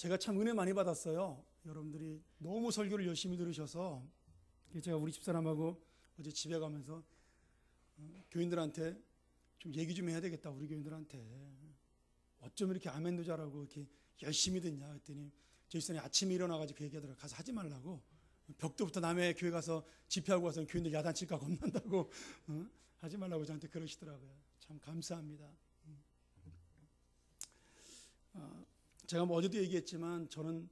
제가 참 은혜 많이 받았어요. 여러분들이 너무 설교를 열심히 들으셔서 제가 우리 집사람하고 어제 집에 가면서 교인들한테 좀 얘기 좀 해야 되겠다. 우리 교인들한테 어쩜 이렇게 아멘도 잘하고 이렇게 열심히 듣냐 했더니 제 집사람이 아침에 일어나가지고 그 얘기하더라고요. 가서 하지 말라고. 벽도부터 남의 교회 가서 집회하고 와서 교인들 야단칠까 겁난다고 하지 말라고 저한테 그러시더라고요. 참 감사합니다. 제가 뭐 어제도 얘기했지만 저는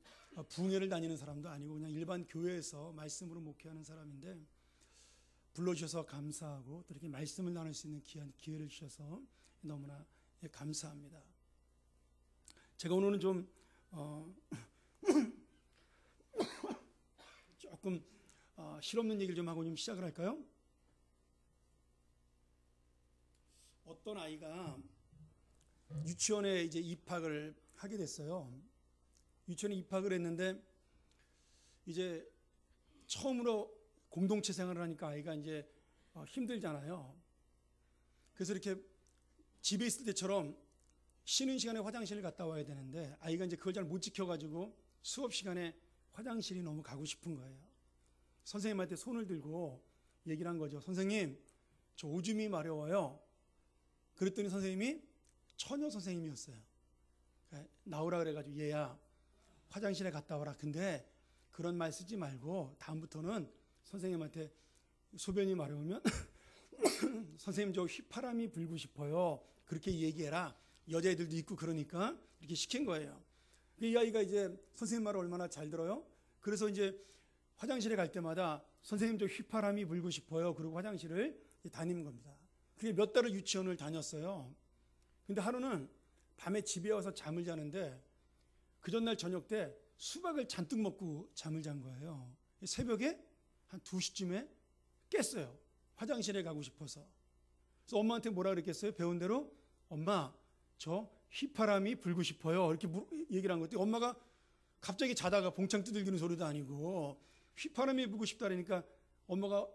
부흥회를 다니는 사람도 아니고 그냥 일반 교회에서 말씀으로 목회하는 사람인데 불러주셔서 감사하고 또 이렇게 말씀을 나눌 수 있는 귀한 기회를 주셔서 너무나 감사합니다. 제가 오늘은 좀 조금 실없는 얘기를 좀 하고 좀 시작을 할까요? 어떤 아이가 유치원에 이제 입학을 하게 됐어요. 유치원에 입학을 했는데 이제 처음으로 공동체 생활을 하니까 아이가 이제 힘들잖아요. 그래서 이렇게 집에 있을 때처럼 쉬는 시간에 화장실을 갔다 와야 되는데 아이가 이제 그걸 잘 못 지켜가지고 수업 시간에 화장실이 너무 가고 싶은 거예요. 선생님한테 손을 들고 얘기를 한 거죠. 선생님, 저 오줌이 마려워요. 그랬더니 선생님이 처녀 선생님이었어요. 나오라 그래가지고 얘야 화장실에 갔다 와라. 근데 그런 말 쓰지 말고 다음부터는 선생님한테 소변이 마려우면 선생님 저 휘파람이 불고 싶어요. 그렇게 얘기해라. 여자애들도 있고 그러니까 이렇게 시킨 거예요. 이 아이가 이제 선생님 말을 얼마나 잘 들어요. 그래서 이제 화장실에 갈 때마다 선생님 저 휘파람이 불고 싶어요. 그리고 화장실을 다니는 겁니다. 그게 몇 달을 유치원을 다녔어요. 근데 하루는 밤에 집에 와서 잠을 자는데 그 전날 저녁 때 수박을 잔뜩 먹고 잠을 잔 거예요. 새벽에 한 2시쯤에 깼어요. 화장실에 가고 싶어서. 그래서 엄마한테 뭐라 그랬겠어요? 배운 대로 엄마 저 휘파람이 불고 싶어요. 이렇게 얘기를 한 것도 엄마가 갑자기 자다가 봉창 두들기는 소리도 아니고 휘파람이 불고 싶다니까 엄마가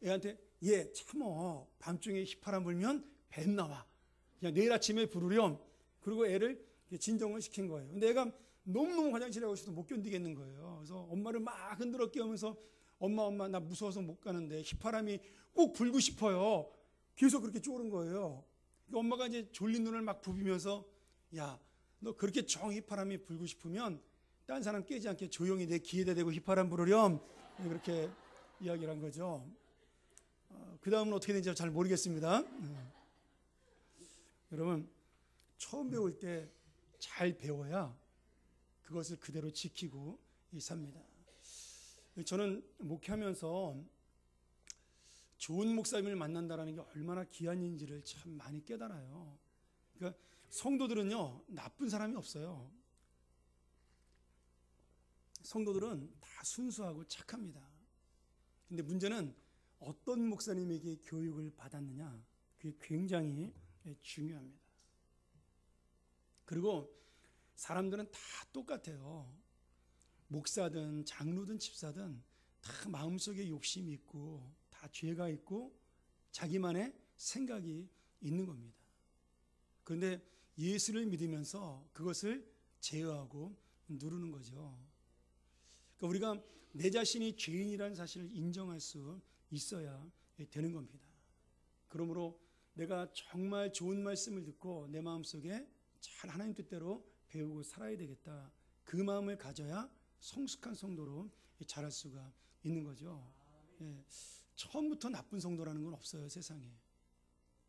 애한테 얘 참어. 밤중에 휘파람 불면 뱀 나와. 그냥 내일 아침에 부르렴. 그리고 애를 진정을 시킨 거예요. 근데 애가 너무너무 화장실에 가고 싶어서 못 견디겠는 거예요. 그래서 엄마를 막 흔들어 깨우면서 엄마 나 무서워서 못 가는데 휘파람이 꼭 불고 싶어요. 계속 그렇게 쪼른 거예요. 엄마가 이제 졸린 눈을 막 부비면서 야 너 그렇게 정 휘파람이 불고 싶으면 딴 사람 깨지 않게 조용히 내 귀에다 대고 휘파람 부르렴. 그렇게 이야기를 한 거죠. 그 다음은 어떻게 되는지 잘 모르겠습니다. 여러분 처음 배울 때 잘 배워야 그것을 그대로 지키고 삽니다. 저는 목회하면서 좋은 목사님을 만난다는 게 얼마나 귀한 일인지를 참 많이 깨달아요. 그러니까 성도들은요 나쁜 사람이 없어요. 성도들은 다 순수하고 착합니다. 근데 문제는 어떤 목사님에게 교육을 받았느냐, 그게 굉장히 중요합니다. 그리고 사람들은 다 똑같아요. 목사든 장로든 집사든 다 마음속에 욕심이 있고 다 죄가 있고 자기만의 생각이 있는 겁니다. 그런데 예수를 믿으면서 그것을 제어하고 누르는 거죠. 그러니까 우리가 내 자신이 죄인이라는 사실을 인정할 수 있어야 되는 겁니다. 그러므로 내가 정말 좋은 말씀을 듣고 내 마음속에 잘 하나님 뜻대로 배우고 살아야 되겠다. 그 마음을 가져야 성숙한 성도로 자랄 수가 있는 거죠. 처음부터 나쁜 성도라는 건 없어요, 세상에.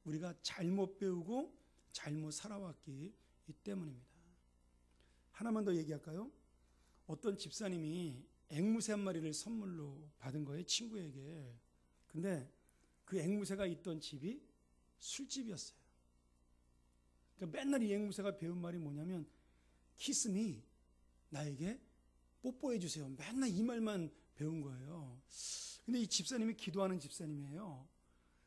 우리가 잘못 배우고 잘못 살아왔기 때문입니다. 하나만 더 얘기할까요? 어떤 집사님이 앵무새 한 마리를 선물로 받은 거예요, 친구에게. 근데 그 앵무새가 있던 집이 술집이었어요. 그러니까 맨날 이 앵무새가 배운 말이 뭐냐면 키스 미, 나에게 뽀뽀해 주세요. 맨날 이 말만 배운 거예요. 근데 이 집사님이 기도하는 집사님이에요.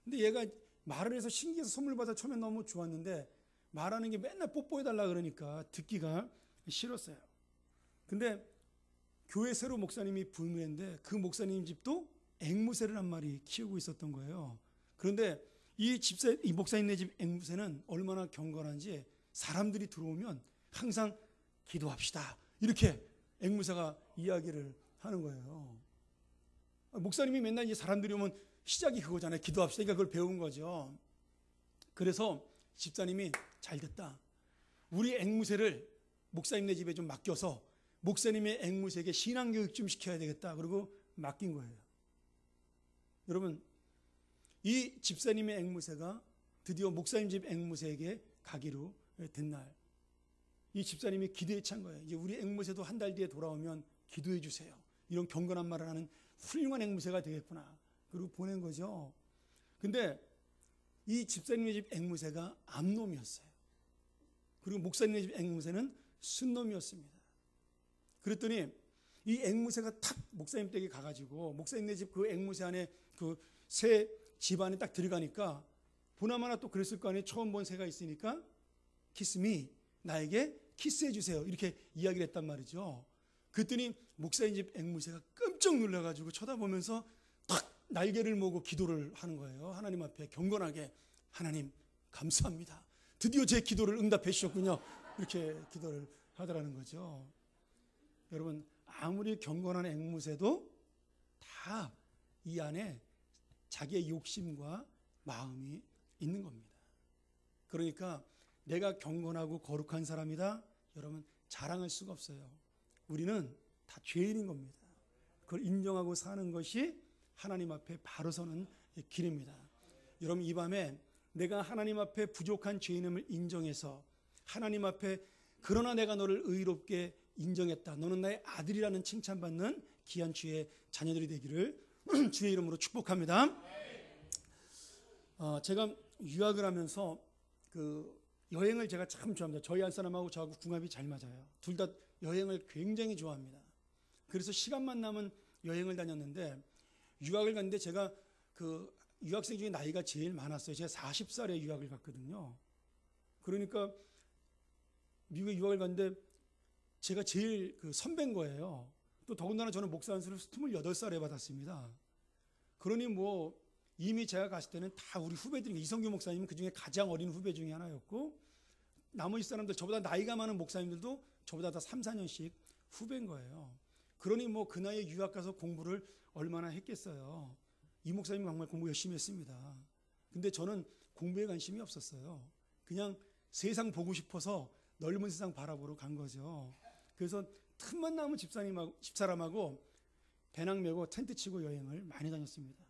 근데 얘가 말을 해서 신기해서 선물 받아 처음에 너무 좋았는데 말하는 게 맨날 뽀뽀해 달라 그러니까 듣기가 싫었어요. 근데 교회 새로 목사님이 부임했는데 그 목사님 집도 앵무새를 한 마리 키우고 있었던 거예요. 그런데 이 목사님네 집 앵무새는 얼마나 경건한지 사람들이 들어오면 항상 기도합시다 이렇게 앵무새가 이야기를 하는 거예요. 목사님이 맨날 이제 사람들이 오면 시작이 그거잖아요. 기도합시다. 그러니까 그걸 배운 거죠. 그래서 집사님이 잘 됐다. 우리 앵무새를 목사님네 집에 좀 맡겨서 목사님의 앵무새에게 신앙교육 좀 시켜야 되겠다. 그리고 맡긴 거예요. 여러분, 이 집사님의 앵무새가 드디어 목사님 집 앵무새에게 가기로 된 날, 이 집사님이 기도에 찬 거예요. 이제 우리 앵무새도 한 달 뒤에 돌아오면 기도해 주세요. 이런 경건한 말을 하는 훌륭한 앵무새가 되겠구나. 그리고 보낸 거죠. 근데 이 집사님의 집 앵무새가 암놈이었어요. 그리고 목사님의 집 앵무새는 순놈이었습니다. 그랬더니 이 앵무새가 탁 목사님 댁에 가가지고 목사님네 집 그 앵무새 안에 그 새 집안에 딱 들어가니까 보나마나 또 그랬을 거 아니에요. 처음 본 새가 있으니까 키스미, 나에게 키스해 주세요. 이렇게 이야기를 했단 말이죠. 그랬더니 목사님 집 앵무새가 깜짝 놀라가지고 쳐다보면서 탁 날개를 모으고 기도를 하는 거예요. 하나님 앞에 경건하게, 하나님 감사합니다. 드디어 제 기도를 응답해 주셨군요. 이렇게 기도를 하더라는 거죠. 여러분, 아무리 경건한 앵무새도 다 이 안에 자기의 욕심과 마음이 있는 겁니다. 그러니까 내가 경건하고 거룩한 사람이다, 여러분 자랑할 수가 없어요. 우리는 다 죄인인 겁니다. 그걸 인정하고 사는 것이 하나님 앞에 바로 서는 길입니다. 여러분, 이 밤에 내가 하나님 앞에 부족한 죄인임을 인정해서 하나님 앞에 그러나 내가 너를 의롭게 인정했다, 너는 나의 아들이라는 칭찬받는 귀한 주의 자녀들이 되기를 주의 이름으로 축복합니다. 제가 유학을 하면서 그 여행을 제가 참 좋아합니다. 저희 한 사람하고 저하고 궁합이 잘 맞아요. 둘 다 여행을 굉장히 좋아합니다. 그래서 시간만 나면 여행을 다녔는데, 유학을 갔는데 제가 그 유학생 중에 나이가 제일 많았어요. 제가 40살에 유학을 갔거든요. 그러니까 미국에 유학을 갔는데 제가 제일 그 선배인 거예요. 또 더군다나 저는 목사 안수를 28살에 받았습니다. 그러니 뭐 이미 제가 갔을 때는 다 우리 후배들이, 이성규 목사님은 그 중에 가장 어린 후배 중에 하나였고, 나머지 사람들, 저보다 나이가 많은 목사님들도 저보다 다 3, 4년씩 후배인 거예요. 그러니 뭐 그 나이에 유학 가서 공부를 얼마나 했겠어요. 이 목사님 정말 공부 열심히 했습니다. 근데 저는 공부에 관심이 없었어요. 그냥 세상 보고 싶어서 넓은 세상 바라보러 간 거죠. 그래서 틈만 나면 집사람하고 배낭 메고 텐트 치고 여행을 많이 다녔습니다.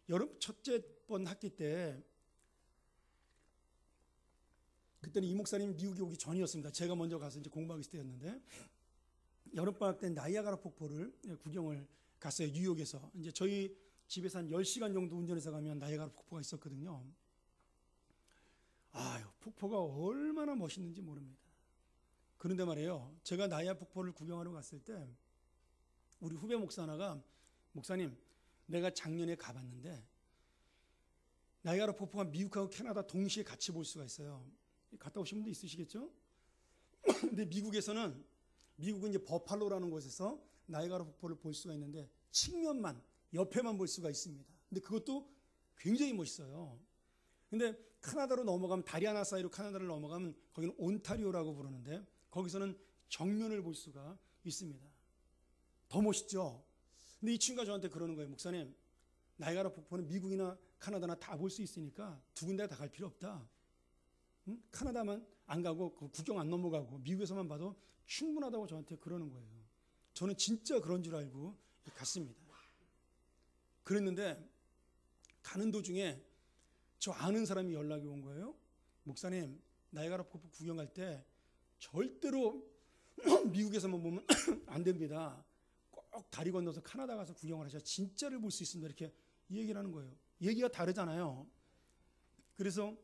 여름 첫째 번 학기 때, 그때는 이 목사님 미국에 오기 전이었습니다. 제가 먼저 가서 이제 공부하기 때였는데, 여름방학 때 나이아가라 폭포를 구경을 갔어요. 뉴욕에서. 이제 저희 집에서 한 10시간 정도 운전해서 가면 나이아가라 폭포가 있었거든요. 아유, 폭포가 얼마나 멋있는지 모릅니다. 그런데 말이에요, 제가 나이아가라 폭포를 구경하러 갔을 때 우리 후배 목사 하나가, 목사님, 내가 작년에 가봤는데 나이아가라 폭포가 미국하고 캐나다 동시에 같이 볼 수가 있어요. 갔다 오신 분도 있으시겠죠? 근데 미국은 이제 버팔로라는 곳에서 나이아가라 폭포를 볼 수가 있는데 측면만, 옆에만 볼 수가 있습니다. 근데 그것도 굉장히 멋있어요. 근데 카나다로 넘어가면, 다리 하나 사이로 카나다를 넘어가면 거기는 온타리오라고 부르는데 거기서는 정면을 볼 수가 있습니다. 더 멋있죠? 근데 이 친구가 저한테 그러는 거예요. 목사님, 나이아가라 폭포는 미국이나 카나다나 다 볼 수 있으니까 두 군데 다 갈 필요 없다. 응? 카나다만 안 가고 국경 안 넘어가고 미국에서만 봐도 충분하다고 저한테 그러는 거예요. 저는 진짜 그런 줄 알고 갔습니다. 그랬는데 가는 도중에 저 아는 사람이 연락이 온 거예요. 목사님, 나이아가라 폭포 구경 갈 때 절대로 미국에서만 보면 안 됩니다. 꼭 다리 건너서 카나다 가서 구경을 하셔야 진짜를 볼 수 있습니다. 이렇게 얘기를 하는 거예요. 얘기가 다르잖아요. 그래서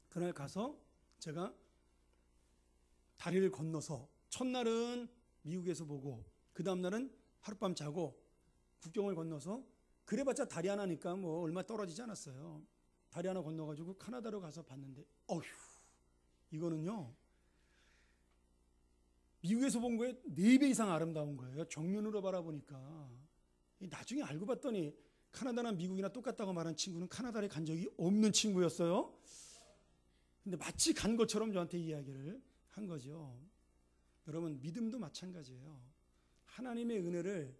그날 가서 제가 다리를 건너서, 첫날은 미국에서 보고 그 다음날은 하룻밤 자고 국경을 건너서, 그래봤자 다리 하나니까 뭐 얼마 떨어지지 않았어요. 다리 하나 건너가지고 카나다로 가서 봤는데, 어휴, 이거는요 미국에서 본 거에 4배 이상 아름다운 거예요. 정면으로 바라보니까. 나중에 알고 봤더니 카나다나 미국이나 똑같다고 말한 친구는 카나다에 간 적이 없는 친구였어요. 근데 마치 간 것처럼 저한테 이야기를 한 거죠. 여러분, 믿음도 마찬가지예요. 하나님의 은혜를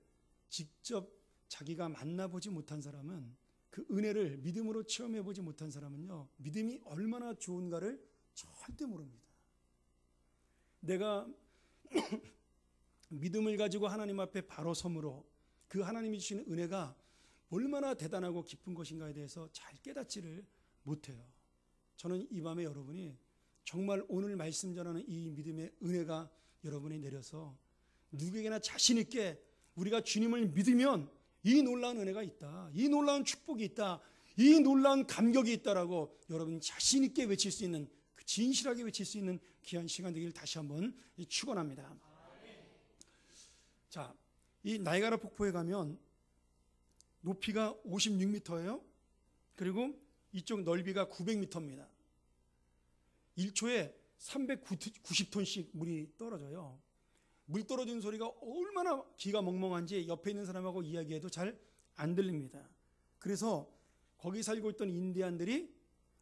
직접 자기가 만나보지 못한 사람은, 그 은혜를 믿음으로 체험해보지 못한 사람은요, 믿음이 얼마나 좋은가를 절대 모릅니다. 내가 믿음을 가지고 하나님 앞에 바로 섬으로 그 하나님이 주시는 은혜가 얼마나 대단하고 깊은 것인가에 대해서 잘 깨닫지를 못해요. 저는 이 밤에 여러분이 정말 오늘 말씀 전하는 이 믿음의 은혜가 여러분이 내려서 누구에게나 자신 있게 우리가 주님을 믿으면 이 놀라운 은혜가 있다, 이 놀라운 축복이 있다, 이 놀라운 감격이 있다라고 여러분이 자신 있게 외칠 수 있는, 진실하게 외칠 수 있는 귀한 시간 되기를 다시 한번 축원합니다. 자, 이 나이아가라 폭포에 가면 높이가 56m예요. 그리고 이쪽 넓이가 900m입니다. 1초에 390톤씩 물이 떨어져요. 물 떨어지는 소리가 얼마나 귀가 멍멍한지 옆에 있는 사람하고 이야기해도 잘 안 들립니다. 그래서 거기 살고 있던 인디안들이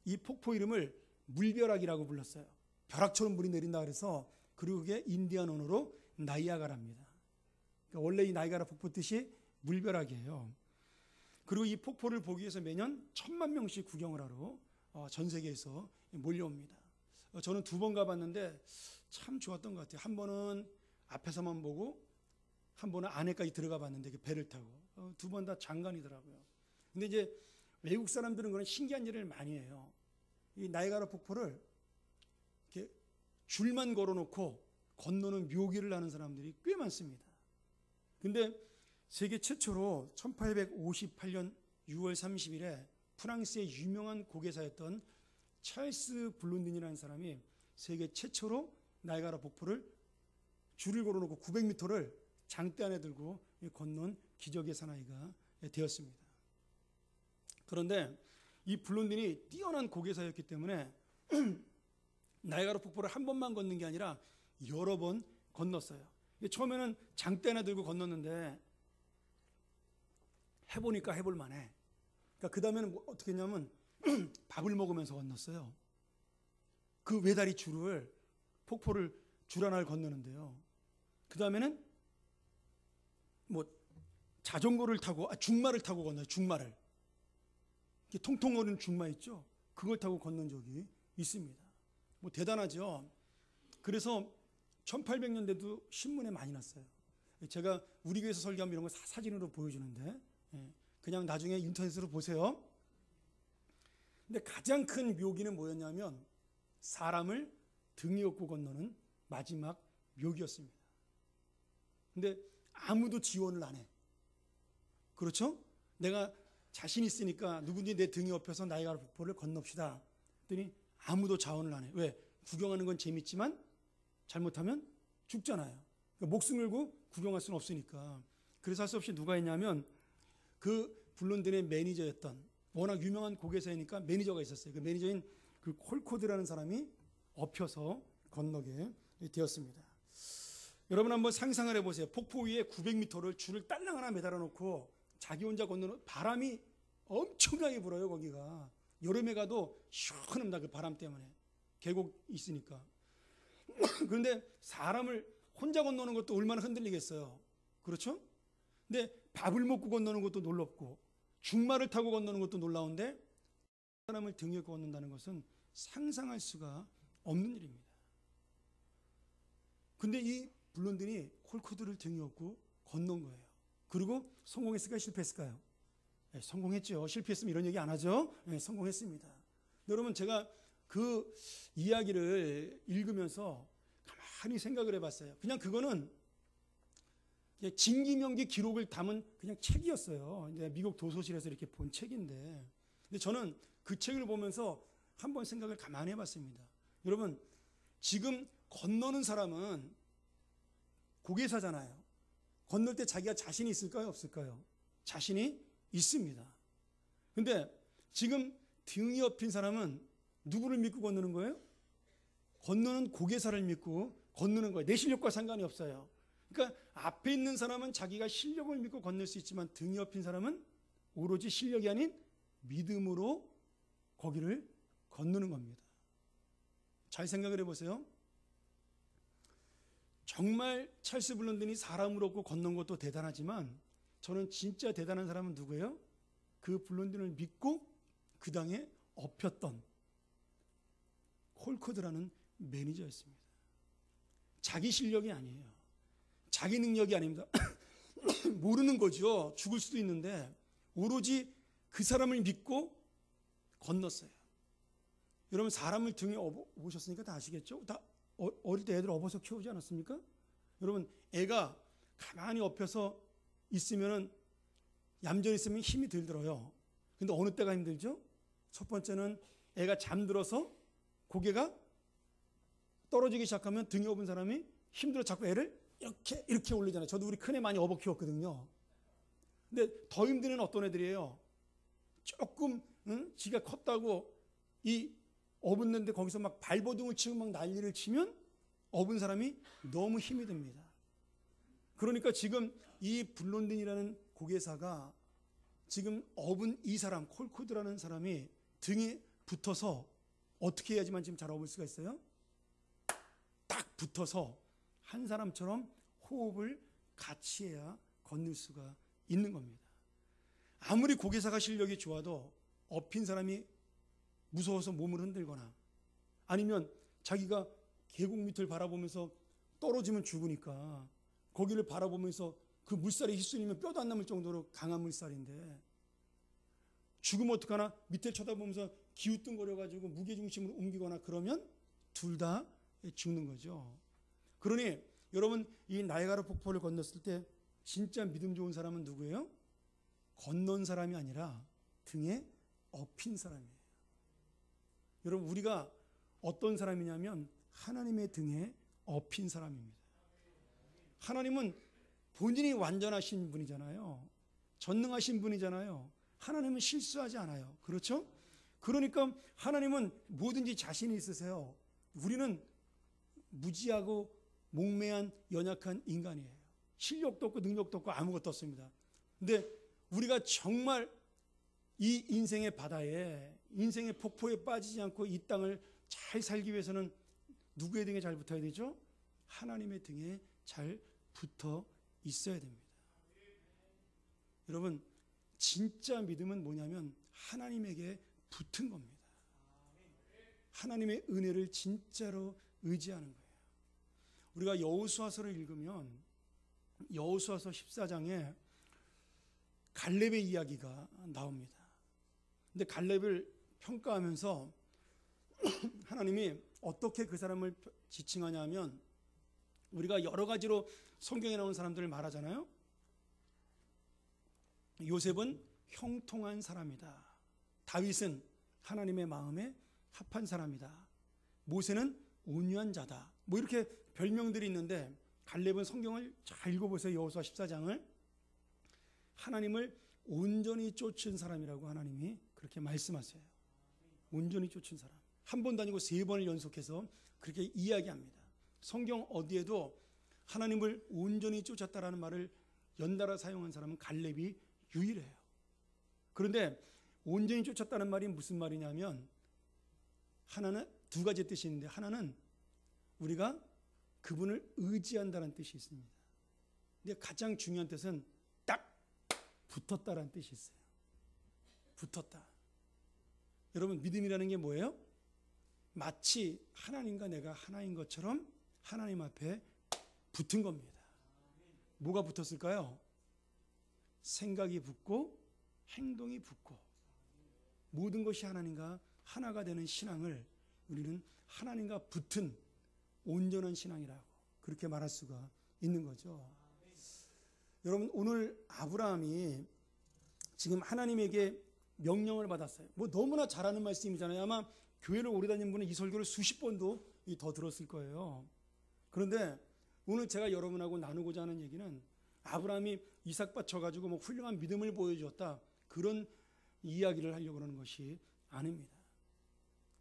이 폭포 이름을 물벼락이라고 불렀어요. 벼락처럼 물이 내린다 그래서, 그리고 그게 인디안 언어로 나이아가라입니다. 그러니까 원래 이 나이아가라 폭포 뜻이 물벼락이에요. 그리고 이 폭포를 보기 위해서 매년 1000만 명씩 구경을 하러 전 세계에서 몰려옵니다. 저는 2번 가봤는데 참 좋았던 것 같아요. 한 번은 앞에서만 보고, 한 번은 안에까지 들어가 봤는데 배를 타고, 2번 다 장관이더라고요. 근데 이제 외국 사람들은 그런 신기한 일을 많이 해요. 이 나이아가라 폭포를 이렇게 줄만 걸어놓고 건너는 묘기를 하는 사람들이 꽤 많습니다. 근데 세계 최초로 1858년 6월 30일에 프랑스의 유명한 고개사였던 찰스 블론딘이라는 사람이 세계 최초로 나이아가라 폭포를 줄을 걸어놓고 900m를 장대 안에 들고 건넌 기적의 사나이가 되었습니다. 그런데 이 블론딘이 뛰어난 고개사였기 때문에 나이아가라 폭포를 한 번만 걷는 게 아니라 여러 번 건넜어요. 처음에는 장대 안에 들고 건넜는데 해보니까 해볼만해. 그러니까 그 다음에는 어떻게 했냐면 밥을 먹으면서 건넜어요. 그 외다리 줄을, 폭포를 줄 하나를 건너는데요. 그 다음에는 자전거를 타고, 중마를 타고 건너요. 중마를. 이렇게 통통 오르는 중마 있죠? 그걸 타고 건넌 적이 있습니다. 대단하죠? 그래서 1800년대도 신문에 많이 났어요. 제가 우리 교회에서 설교하면 이런 거 사진으로 보여주는데, 그냥 나중에 인터넷으로 보세요. 근데 가장 큰 묘기는 뭐였냐면 사람을 등에 업고 건너는 마지막 묘기였습니다. 근데 아무도 지원을 안 해. 그렇죠? 내가 자신 있으니까 누군지 내 등에 업혀서 나이아가라 폭포를 건넙시다. 그랬더니 아무도 자원을 안 해. 왜? 구경하는 건 재밌지만 잘못하면 죽잖아요. 그러니까 목숨 걸고 구경할 수는 없으니까. 그래서 할 수 없이 누가 했냐면 그 블론딘의 매니저였던, 워낙 유명한 고개사이니까 매니저가 있었어요. 그 매니저인 그 콜코드라는 사람이 업혀서 건너게 되었습니다. 여러분 한번 상상을 해보세요. 폭포 위에 900m를 줄을 딸랑 하나 매달아 놓고 자기 혼자 건너는, 바람이 엄청나게 불어요. 거기가 여름에 가도 시원합니다. 그 바람 때문에, 계곡 있으니까. 그런데 사람을 혼자 건너는 것도 얼마나 흔들리겠어요. 그렇죠? 근데 밥을 먹고 건너는 것도 놀랍고 중마를 타고 건너는 것도 놀라운데, 사람을 등에 건넌다는 것은 상상할 수가 없는 일입니다. 근데 이 블론딘이 콜코드를 등에 업고 건넌 거예요. 그리고 성공했을까요? 실패했을까요? 네, 성공했죠. 실패했으면 이런 얘기 안 하죠. 네, 성공했습니다. 여러분, 제가 그 이야기를 읽으면서 가만히 생각을 해봤어요. 그냥 그거는 진기명기 기록을 담은 그냥 책이었어요. 이제 미국 도서실에서 이렇게 본 책인데, 근데 저는 그 책을 보면서 한번 생각을 가만히 해봤습니다. 여러분, 지금 건너는 사람은 고개사잖아요. 건널 때 자기가 자신이 있을까요? 없을까요? 자신이 있습니다. 근데 지금 등이 업힌 사람은 누구를 믿고 건너는 거예요? 건너는 고개사를 믿고 건너는 거예요. 내 실력과 상관이 없어요. 그러니까 앞에 있는 사람은 자기가 실력을 믿고 건널 수 있지만 등이 업힌 사람은 오로지 실력이 아닌 믿음으로 거기를 건너는 겁니다. 잘 생각을 해보세요. 정말 찰스 블런든이 사람을 얻고 건넌 것도 대단하지만 저는 진짜 대단한 사람은 누구예요? 그 블런든을 믿고 그 당에 업혔던 콜코드라는 매니저였습니다. 자기 실력이 아니에요. 자기 능력이 아닙니다. 모르는 거죠. 죽을 수도 있는데 오로지 그 사람을 믿고 건넜어요. 여러분 사람을 등에 업으셨으니까 다 아시겠죠? 다 어릴 때 애들 업어서 키우지 않았습니까? 여러분 애가 가만히 업혀서 있으면은 얌전히 있으면 힘이 덜 들어요. 근데 어느 때가 힘들죠? 첫 번째는 애가 잠들어서 고개가 떨어지기 시작하면 등에 업은 사람이 힘들어 자꾸 애를 이렇게 올리잖아요. 저도 우리 큰애 많이 업어 키웠거든요. 근데 더 힘든 애는 어떤 애들이에요? 조금 지가 컸다고 이 업었는데 거기서 막 발버둥을 치고 막 난리를 치면 업은 사람이 너무 힘이 듭니다. 그러니까 지금 이 블론딘이라는 고개사가 지금 업은 이 사람 콜코드라는 사람이 등에 붙어서 어떻게 해야지만 지금 잘 업을 수가 있어요? 딱 붙어서 한 사람처럼 호흡을 같이 해야 건널 수가 있는 겁니다. 아무리 고개사가 실력이 좋아도 업힌 사람이 무서워서 몸을 흔들거나 아니면 자기가 계곡 밑을 바라보면서 떨어지면 죽으니까 거기를 바라보면서 그 물살에 휩쓸리면 뼈도 안 남을 정도로 강한 물살인데 죽으면 어떡하나 밑을 쳐다보면서 기우뚱거려가지고 무게중심을 옮기거나 그러면 둘 다 죽는 거죠. 그러니 여러분 이 나이아가라 폭포를 건넜을 때 진짜 믿음 좋은 사람은 누구예요? 건넌 사람이 아니라 등에 업힌 사람이에요. 여러분 우리가 어떤 사람이냐면 하나님의 등에 업힌 사람입니다. 하나님은 본인이 완전하신 분이잖아요. 전능하신 분이잖아요. 하나님은 실수하지 않아요. 그렇죠? 그러니까 하나님은 뭐든지 자신이 있으세요. 우리는 무지하고 목매한 연약한 인간이에요. 실력도 없고 능력도 없고 아무것도 없습니다. 근데 우리가 정말 이 인생의 바다에 인생의 폭포에 빠지지 않고 이 땅을 잘 살기 위해서는 누구의 등에 잘 붙어야 되죠? 하나님의 등에 잘 붙어 있어야 됩니다. 여러분 진짜 믿음은 뭐냐면 하나님에게 붙은 겁니다. 하나님의 은혜를 진짜로 의지하는 거예요. 우리가 여호수아서를 읽으면 여호수아서 14장에 갈렙의 이야기가 나옵니다. 근데 갈렙을 평가하면서 하나님이 어떻게 그 사람을 지칭하냐면 우리가 여러 가지로 성경에 나온 사람들을 말하잖아요. 요셉은 형통한 사람이다. 다윗은 하나님의 마음에 합한 사람이다. 모세는 온유한 자다. 뭐 이렇게 별명들이 있는데 갈렙은 성경을 잘 읽어보세요. 여호수아 14장을 하나님을 온전히 쫓은 사람이라고 하나님이 그렇게 말씀하세요. 온전히 쫓은 사람. 한 번도 아니고 3번을 연속해서 그렇게 이야기합니다. 성경 어디에도 하나님을 온전히 쫓았다라는 말을 연달아 사용한 사람은 갈렙이 유일해요. 그런데 온전히 쫓았다는 말이 무슨 말이냐면 하나는 두 가지 뜻이 있는데 하나는 우리가 그분을 의지한다는 뜻이 있습니다. 근데 가장 중요한 뜻은 딱 붙었다라는 뜻이 있어요. 붙었다. 여러분 믿음이라는 게 뭐예요? 마치 하나님과 내가 하나인 것처럼 하나님 앞에 붙은 겁니다. 뭐가 붙었을까요? 생각이 붙고 행동이 붙고 모든 것이 하나님과 하나가 되는 신앙을 우리는 하나님과 붙은 온전한 신앙이라고 그렇게 말할 수가 있는 거죠. 여러분 오늘 아브라함이 지금 하나님에게 명령을 받았어요. 뭐 너무나 잘하는 말씀이잖아요. 아마 교회를 오래 다닌 분은 이 설교를 수십 번도 더 들었을 거예요. 그런데 오늘 제가 여러분하고 나누고자 하는 얘기는 아브라함이 이삭 바쳐가지고 뭐 훌륭한 믿음을 보여줬다 그런 이야기를 하려고 하는 것이 아닙니다.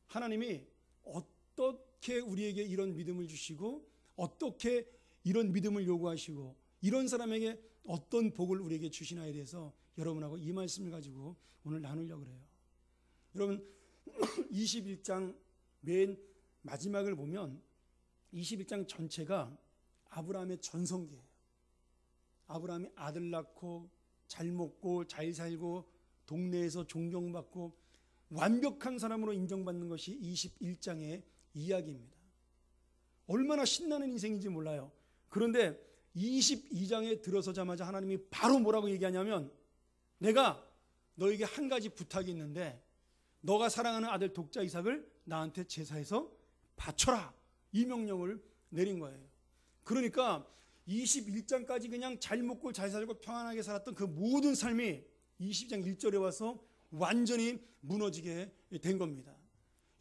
하나님이 어떻게 우리에게 이런 믿음을 주시고 어떻게 이런 믿음을 요구하시고 이런 사람에게 어떤 복을 우리에게 주시나에 대해서 여러분하고 이 말씀을 가지고 오늘 나누려고 그래요. 여러분 21장 맨 마지막을 보면 21장 전체가 아브라함의 전성기예요. 아브라함이 아들 낳고 잘 먹고 잘 살고 동네에서 존경받고 완벽한 사람으로 인정받는 것이 21장의 이야기입니다. 얼마나 신나는 인생인지 몰라요. 그런데 22장에 들어서자마자 하나님이 바로 뭐라고 얘기하냐면, 내가 너에게 한 가지 부탁이 있는데 너가 사랑하는 아들 독자 이삭을 나한테 제사해서 바쳐라, 이 명령을 내린 거예요. 그러니까 21장까지 그냥 잘 먹고 잘 살고 평안하게 살았던 그 모든 삶이 20장 1절에 와서 완전히 무너지게 된 겁니다.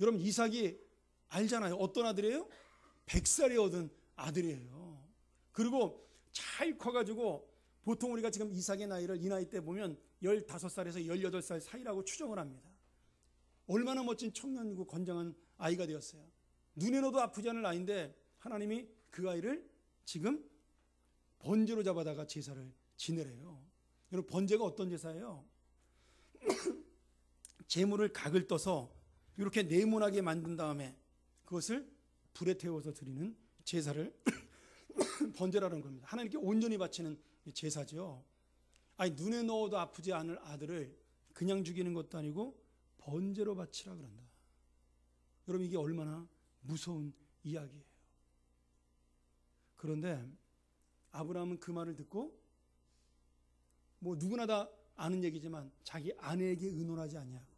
여러분, 이삭이 알잖아요. 어떤 아들이에요? 100살에 얻은 아들이에요. 그리고 잘 커가지고 보통 우리가 지금 이삭의 나이를 이 나이 때 보면 15살에서 18살 사이라고 추정을 합니다. 얼마나 멋진 청년이고 건장한 아이가 되었어요. 눈에 넣어도 아프지 않을 아이인데 하나님이 그 아이를 지금 번제로 잡아다가 제사를 지내래요. 여러분, 번제가 어떤 제사예요? 제물을 각을 떠서 이렇게 네모나게 만든 다음에 그것을 불에 태워서 드리는 제사를 번제라는 겁니다. 하나님께 온전히 바치는 제사죠. 아니, 눈에 넣어도 아프지 않을 아들을 그냥 죽이는 것도 아니고 번제로 바치라 그런다. 여러분, 이게 얼마나 무서운 이야기예요. 그런데 아브라함은 그 말을 듣고, 뭐 누구나 다 아는 얘기지만 자기 아내에게 의논하지 아니하고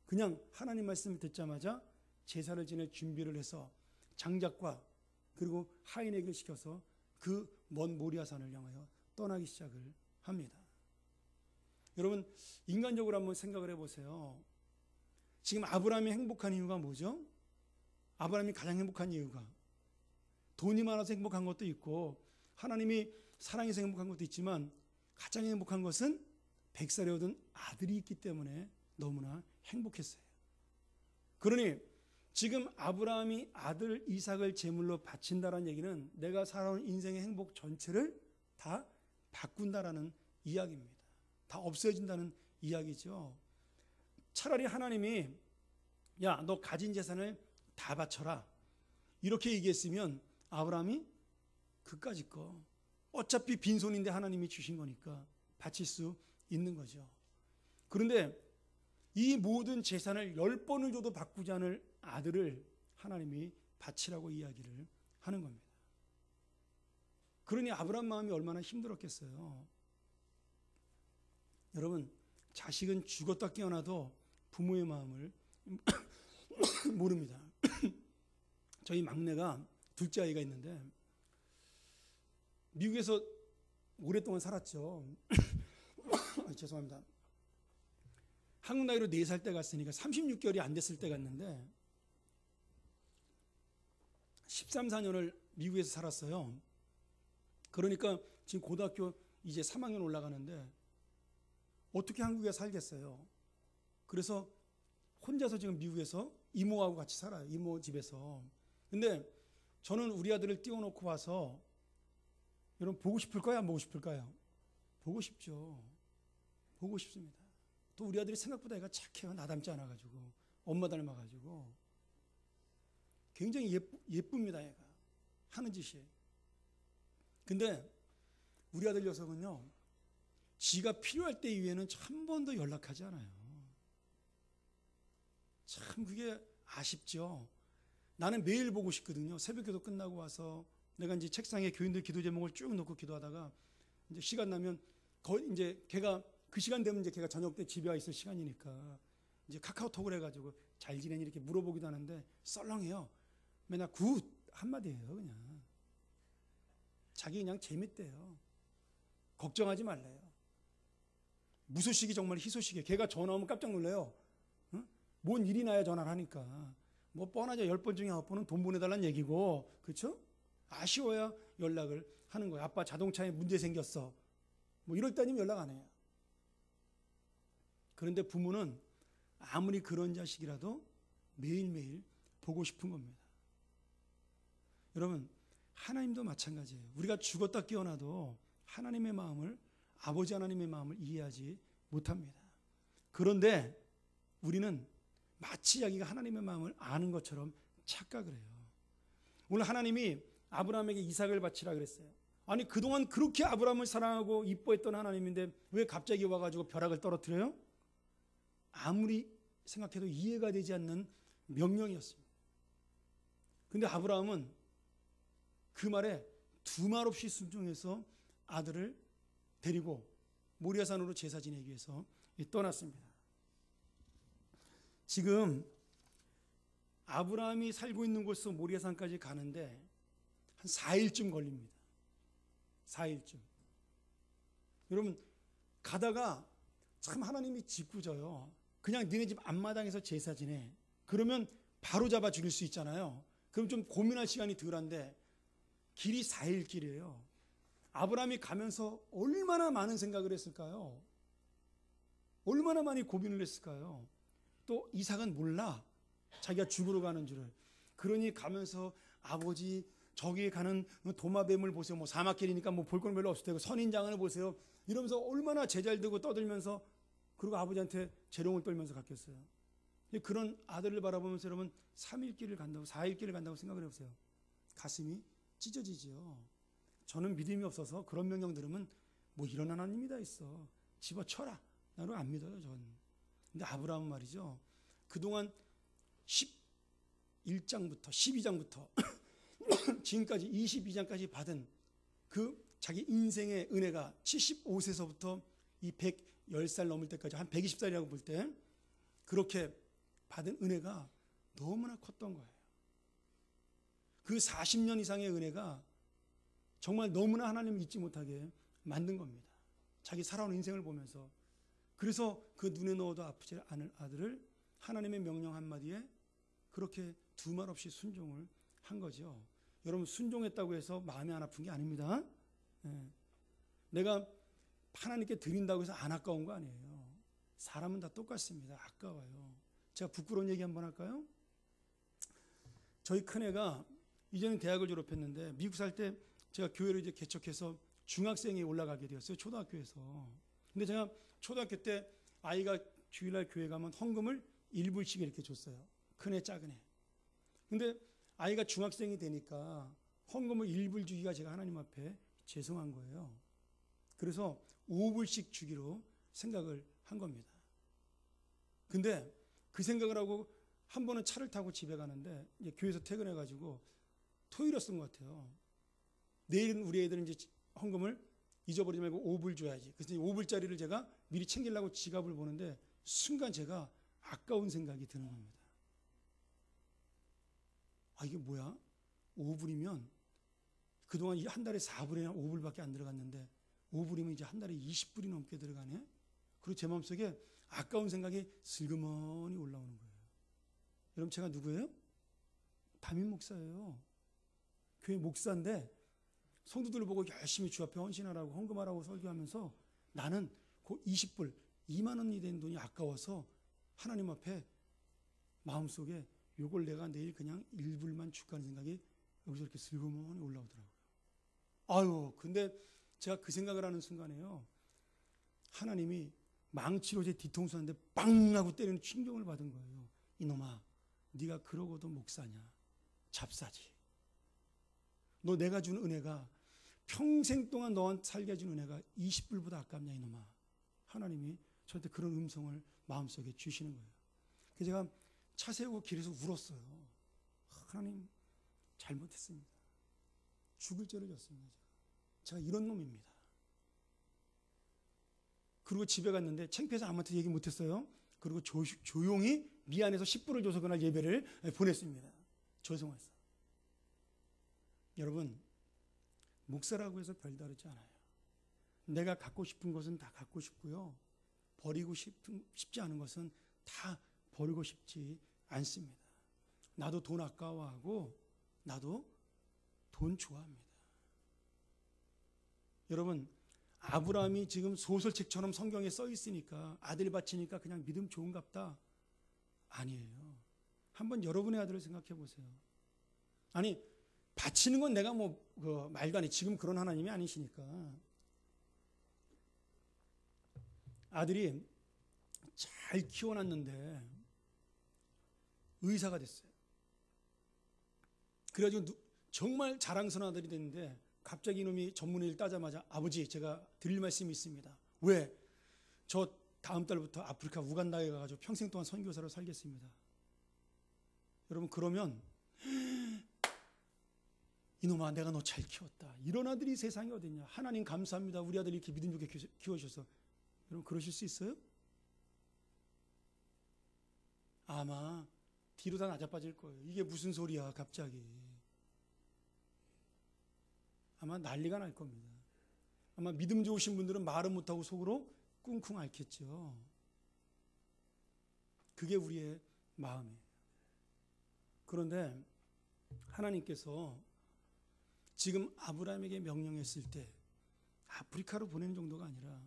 그냥 하나님 말씀을 듣자마자 제사를 지낼 준비를 해서 장작과 그리고 하인에게 시켜서 그 먼 모리아산을 향하여 떠나기 시작을 합니다. 여러분, 인간적으로 한번 생각을 해보세요. 지금 아브라함이 행복한 이유가 뭐죠? 아브라함이 가장 행복한 이유가 돈이 많아서 행복한 것도 있고 하나님이 사랑해서 행복한 것도 있지만 가장 행복한 것은 100살에 얻은 아들이 있기 때문에 너무나 행복했어요. 그러니 지금 아브라함이 아들 이삭을 제물로 바친다는 얘기는 내가 살아온 인생의 행복 전체를 다 바꾼다라는 이야기입니다. 다 없어진다는 이야기죠. 차라리 하나님이 야, 너 가진 재산을 다 바쳐라 이렇게 얘기했으면 아브라함이 그까짓 거 어차피 빈손인데 하나님이 주신 거니까 바칠 수 있는 거죠. 그런데 이 모든 재산을 10번을 줘도 바꾸지 않을 아들을 하나님이 바치라고 이야기를 하는 겁니다. 그러니 아브라함 마음이 얼마나 힘들었겠어요. 여러분, 자식은 죽었다 깨어나도 부모의 마음을 모릅니다. 저희 막내가 둘째 아이가 있는데 미국에서 오랫동안 살았죠. 죄송합니다. 한국 나이로 4살 때 갔으니까 36개월이 안 됐을 때 갔는데 13, 14년을 미국에서 살았어요. 그러니까 지금 고등학교 이제 3학년 올라가는데 어떻게 한국에 살겠어요. 그래서 혼자서 지금 미국에서 이모하고 같이 살아요. 이모 집에서. 근데 저는 우리 아들을 띄워놓고 와서 여러분, 보고 싶을까요? 안 보고 싶을까요? 보고 싶죠. 보고 싶습니다. 또 우리 아들이 생각보다 애가 착해요. 나 닮지 않아가지고. 엄마 닮아가지고. 굉장히 예쁩니다. 애가. 하는 짓이. 근데 우리 아들 녀석은요, 지가 필요할 때 이후에는 한 번도 연락하지 않아요. 참 그게 아쉽죠. 나는 매일 보고 싶거든요. 새벽기도 끝나고 와서 내가 이제 책상에 교인들 기도 제목을 쭉 놓고 기도하다가 이제 시간 나면 거의 이제 걔가 그 시간 되면 이제 걔가 저녁 때 집에 와 있을 시간이니까 이제 카카오톡을 해가지고 잘 지내니 이렇게 물어보기도 하는데 썰렁해요. 맨날 굿 한마디예요. 그냥 자기 그냥 재밌대요. 걱정하지 말래요. 무소식이 정말 희소식이에요. 걔가 전화 오면 깜짝 놀래요. 응? 뭔 일이 나야 전화를 하니까. 뭐 뻔하죠. 10번 중에 9번은 돈 보내달라는 얘기고, 그렇죠? 아쉬워야 연락을 하는 거예요. 아빠 자동차에 문제 생겼어. 뭐 이럴 때 아니면 연락 안 해요. 그런데 부모는 아무리 그런 자식이라도 매일매일 보고 싶은 겁니다. 여러분, 하나님도 마찬가지예요. 우리가 죽었다 깨어나도 하나님의 마음을, 아버지 하나님의 마음을 이해하지 못합니다. 그런데 우리는 마치 자기가 하나님의 마음을 아는 것처럼 착각을 해요. 오늘 하나님이 아브라함에게 이삭을 바치라 그랬어요. 아니 그동안 그렇게 아브라함을 사랑하고 이뻐했던 하나님인데 왜 갑자기 와가지고 벼락을 떨어뜨려요? 아무리 생각해도 이해가 되지 않는 명령이었습니다. 근데 아브라함은 그 말에 두 말 없이 순종해서 아들을 데리고 모리아산으로 제사 지내기 위해서 떠났습니다. 지금 아브라함이 살고 있는 곳에서 모리아산까지 가는데 한 4일쯤 걸립니다. 4일쯤. 여러분 가다가 참 하나님이 짓궂어요. 그냥 니네 집 앞마당에서 제사 지내. 그러면 바로 잡아 죽일 수 있잖아요. 그럼 좀 고민할 시간이 덜한데 길이 4일 길이에요. 아브라함이 가면서 얼마나 많은 생각을 했을까요? 얼마나 많이 고민을 했을까요? 또 이삭은 몰라. 자기가 죽으러 가는 줄을. 그러니 가면서 아버지 저기에 가는 도마뱀을 보세요. 뭐 사막길이니까 뭐 볼 건 별로 없을 테고 선인장을 보세요. 이러면서 얼마나 제잘되고 떠들면서 그리고 아버지한테 재롱을 떨면서 갔겠어요. 그런 아들을 바라보면서 여러분 3일 길을 간다고 4일 길을 간다고 생각을 해보세요. 가슴이 찢어지지요. 저는 믿음이 없어서 그런 명령 들으면 뭐 이런 하나님이 다 있어. 집어쳐라. 나는 안 믿어요. 전. 근데 아브라함은 말이죠. 그동안 11장부터 12장부터 지금까지 22장까지 받은 그 자기 인생의 은혜가 75세서부터 이 110살 넘을 때까지 한 120살이라고 볼 때 그렇게 받은 은혜가 너무나 컸던 거예요. 그 40년 이상의 은혜가 정말 너무나 하나님을 잊지 못하게 만든 겁니다. 자기 살아온 인생을 보면서. 그래서 그 눈에 넣어도 아프지 않을 아들을 하나님의 명령 한마디에 그렇게 두 말 없이 순종을 한 거죠. 여러분 순종했다고 해서 마음이 안 아픈 게 아닙니다. 내가 하나님께 드린다고 해서 안 아까운 거 아니에요. 사람은 다 똑같습니다. 아까워요. 제가 부끄러운 얘기 한번 할까요? 저희 큰애가 이제는 대학을 졸업했는데 미국 살 때 제가 교회를 이제 개척해서 중학생이 올라가게 되었어요. 초등학교에서. 근데 제가 초등학교 때 아이가 주일날 교회 가면 헌금을 1불씩 이렇게 줬어요. 큰애 작은애. 근데 아이가 중학생이 되니까 헌금을 1불 주기가 제가 하나님 앞에 죄송한 거예요. 그래서 5불씩 주기로 생각을 한 겁니다. 근데 그 생각을 하고 한 번은 차를 타고 집에 가는데 이제 교회에서 퇴근해가지고 토요일이었던 것 같아요. 내일은 우리 애들은 이제 헌금을 잊어버리지 말고 5불 줘야지. 그래서 5불짜리를 제가 미리 챙기려고 지갑을 보는데 순간 제가 아까운 생각이 드는 겁니다. 아 이게 뭐야? 5불이면 그동안 한 달에 4불이나 5불밖에 안 들어갔는데 5불이면 이제 한 달에 20불이 넘게 들어가네? 그리고 제 마음속에 아까운 생각이 슬그머니 올라오는 거예요. 여러분 제가 누구예요? 담임 목사예요. 교회 목사인데 성도들을 보고 열심히 주 앞에 헌신하라고 헌금하라고 설교하면서 나는 그 20불 2만 원이 된 돈이 아까워서 하나님 앞에 마음속에 요걸 내가 내일 그냥 1불만 줄까 하는 생각이 여기서 이렇게 슬그머니 올라오더라고요. 아유 근데 제가 그 생각을 하는 순간에요. 하나님이 망치로 제 뒤통수 하는데 빵 하고 때리는 충격을 받은 거예요. 이놈아 네가 그러고도 목사냐. 잡사지. 너 내가 준 은혜가 평생 동안 너한테 살게 해준 은혜가 20불보다 아깝냐 이놈아. 하나님이 저한테 그런 음성을 마음속에 주시는 거예요. 그래서 제가 차 세우고 길에서 울었어요. 하나님 잘못했습니다. 죽을 죄를 졌습니다. 제가 이런 놈입니다. 그리고 집에 갔는데 창피해서 아무한테 얘기 못했어요. 그리고 조용히 미안해서 10불을 줘서 그날 예배를 보냈습니다. 죄송해서. 여러분 목사라고 해서 별다르지 않아요. 내가 갖고 싶은 것은 다 갖고 싶고요. 버리고 싶지 않은 것은 다 버리고 싶지 않습니다. 나도 돈 아까워하고 나도 돈 좋아합니다. 여러분 아브라함이 지금 소설책처럼 성경에 써 있으니까 아들 바치니까 그냥 믿음 좋은갑다. 아니에요. 한번 여러분의 아들을 생각해 보세요. 아니 바치는 건 내가 말도 안 해. 지금 그런 하나님이 아니시니까. 아들이 잘 키워놨는데 의사가 됐어요. 그래가지고 정말 자랑스러운 아들이 됐는데 갑자기 이놈이 전문의를 따자마자 아버지 제가 드릴 말씀이 있습니다. 왜? 저 다음 달부터 아프리카 우간다에 가가지고 평생 동안 선교사로 살겠습니다. 여러분 그러면 이놈아 내가 너 잘 키웠다. 이런 아들이 세상에 어딨냐. 하나님 감사합니다. 우리 아들이 이렇게 믿음 좋게 키워주셔서. 여러분 그러실 수 있어요? 아마 뒤로 다 낮아빠질 거예요. 이게 무슨 소리야 갑자기. 아마 난리가 날 겁니다. 아마 믿음 좋으신 분들은 말은 못하고 속으로 꿍꿍 앓겠죠. 그게 우리의 마음이에요. 그런데 하나님께서 지금 아브라함에게 명령했을 때 아프리카로 보내는 정도가 아니라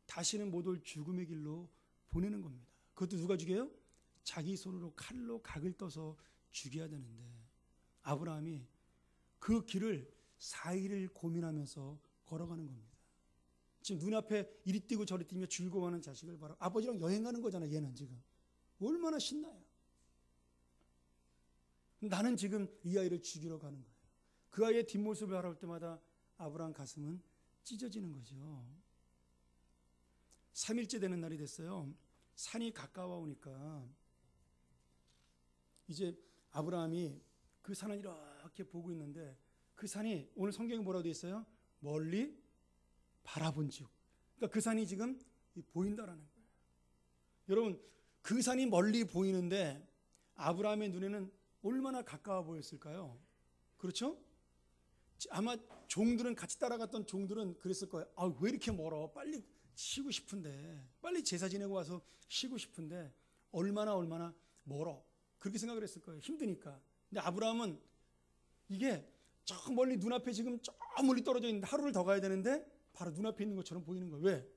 다시는 못 올 죽음의 길로 보내는 겁니다. 그것도 누가 죽여요? 자기 손으로 칼로 각을 떠서 죽여야 되는데 아브라함이 그 길을 4일을 고민하면서 걸어가는 겁니다. 지금 눈앞에 이리 뛰고 저리 뛰며 즐거워하는 자식을 바라 아버지랑 여행 가는 거잖아요. 얘는 지금 얼마나 신나요. 나는 지금 이 아이를 죽이러 가는 거예요. 그 아이의 뒷모습을 바라볼 때마다 아브라함 가슴은 찢어지는 거죠. 3일째 되는 날이 됐어요. 산이 가까워 오니까 이제 아브라함이 그 산을 이렇게 보고 있는데 그 산이 오늘 성경에 뭐라고 되어 있어요? 멀리 바라본 즉. 그러니까 그 산이 지금 보인다라는 거예요. 여러분 그 산이 멀리 보이는데 아브라함의 눈에는 얼마나 가까워 보였을까요? 그렇죠? 아마 종들은 같이 따라갔던 종들은 그랬을 거예요. 아, 왜 이렇게 멀어? 빨리 쉬고 싶은데 빨리 제사 지내고 와서 쉬고 싶은데 얼마나 멀어. 그렇게 생각을 했을 거예요. 힘드니까. 근데 아브라함은 이게 저 멀리 눈앞에 지금 저 멀리 떨어져 있는데 하루를 더 가야 되는데 바로 눈앞에 있는 것처럼 보이는 거예요. 왜?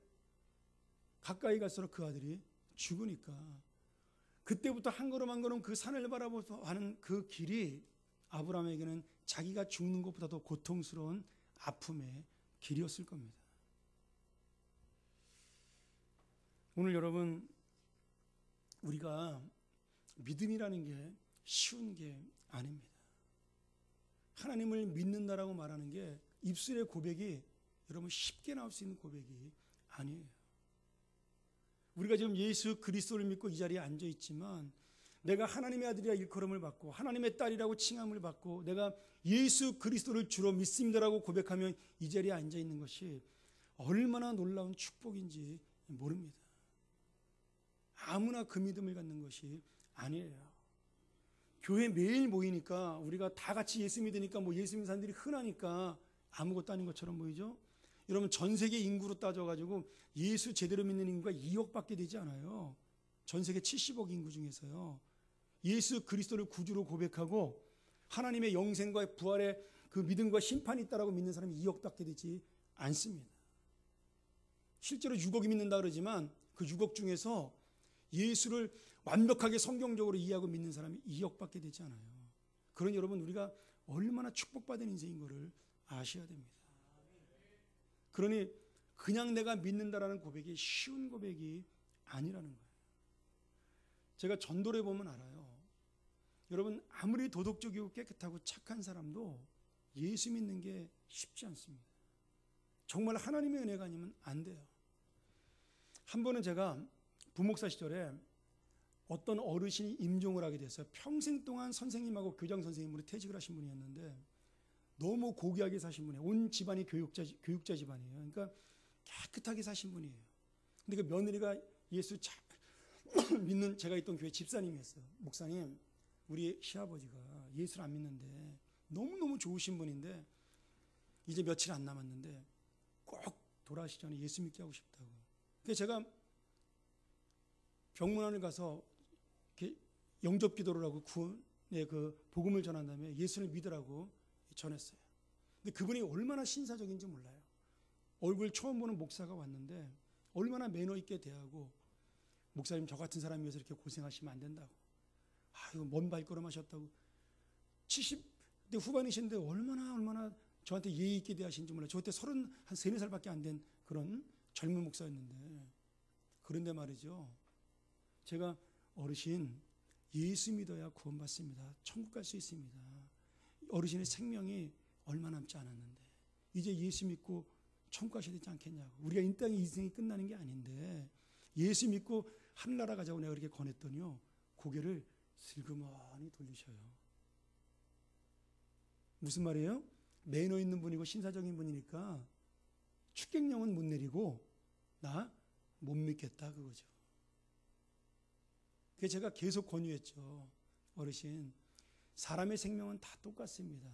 가까이 갈수록 그 아들이 죽으니까. 그때부터 한 걸음 한 걸음 그 산을 바라보면서 하는 그 길이 아브라함에게는 자기가 죽는 것보다도 고통스러운 아픔의 길이었을 겁니다. 오늘 여러분 우리가 믿음이라는 게 쉬운 게 아닙니다. 하나님을 믿는다라고 말하는 게 입술의 고백이 여러분 쉽게 나올 수 있는 고백이 아니에요. 우리가 지금 예수 그리스도를 믿고 이 자리에 앉아 있지만 내가 하나님의 아들이라 일컬음을 받고 하나님의 딸이라고 칭함을 받고 내가 예수 그리스도를 주로 믿습니다라고 고백하면 이 자리에 앉아 있는 것이 얼마나 놀라운 축복인지 모릅니다. 아무나 그 믿음을 갖는 것이 아니에요. 교회 매일 모이니까 우리가 다 같이 예수 믿으니까 뭐 예수 믿는 사람들이 흔하니까 아무것도 아닌 것처럼 보이죠? 여러분 전 세계 인구로 따져가지고 예수 제대로 믿는 인구가 2억밖에 되지 않아요. 전 세계 70억 인구 중에서요. 예수 그리스도를 구주로 고백하고 하나님의 영생과 부활의 그 믿음과 심판이 있다라고 믿는 사람이 2억밖에 되지 않습니다. 실제로 6억이 믿는다 그러지만 그 6억 중에서 예수를 완벽하게 성경적으로 이해하고 믿는 사람이 2억밖에 되지 않아요. 그러니 여러분 우리가 얼마나 축복받은 인생인 것을 아셔야 됩니다. 그러니 그냥 내가 믿는다라는 고백이 쉬운 고백이 아니라는 거예요. 제가 전도를 보면 알아요. 여러분 아무리 도덕적이고 깨끗하고 착한 사람도 예수 믿는 게 쉽지 않습니다. 정말 하나님의 은혜가 아니면 안 돼요. 한 번은 제가 부목사 시절에 어떤 어르신이 임종을 하게 됐어요. 평생 동안 선생님하고 교장 선생님으로 퇴직을 하신 분이었는데 너무 고귀하게 사신 분이에요. 온 집안이 교육자 집안이에요. 그러니까 깨끗하게 사신 분이에요. 근데 그 며느리가 예수 잘 믿는 제가 있던 교회 집사님이었어요. 목사님, 우리 시아버지가 예수를 안 믿는데 너무너무 좋으신 분인데 이제 며칠 안 남았는데 꼭 돌아가시기 전에 예수 믿게 하고 싶다고. 그래서 제가 병문안을 가서 이렇게 영접 기도를 하고 구원의 그 복음을 전한 다음에 예수를 믿으라고 전했어요. 근데 그분이 얼마나 신사적인지 몰라요. 얼굴 처음 보는 목사가 왔는데 얼마나 매너 있게 대하고 목사님 저 같은 사람이 위해서 이렇게 고생하시면 안 된다고. 아유 먼 발걸음 하셨다고. 70대 후반이신데 얼마나 저한테 예의 있게 대하신지 몰라요. 저 그때 33살밖에 안 된 그런 젊은 목사였는데 그런데 말이죠. 제가 어르신 예수 믿어야 구원받습니다. 천국 갈 수 있습니다. 어르신의 생명이 얼마 남지 않았는데 이제 예수 믿고 천국 가셔야 되지 않겠냐고. 우리가 이 땅에 인생이 끝나는 게 아닌데 예수 믿고 하늘나라 가자고 내가 그렇게 권했더니요, 고개를 슬그머니 돌리셔요. 무슨 말이에요? 매너 있는 분이고 신사적인 분이니까 축객령은 못 내리고 나 못 믿겠다 그거죠. 그래서 제가 계속 권유했죠. 어르신, 사람의 생명은 다 똑같습니다.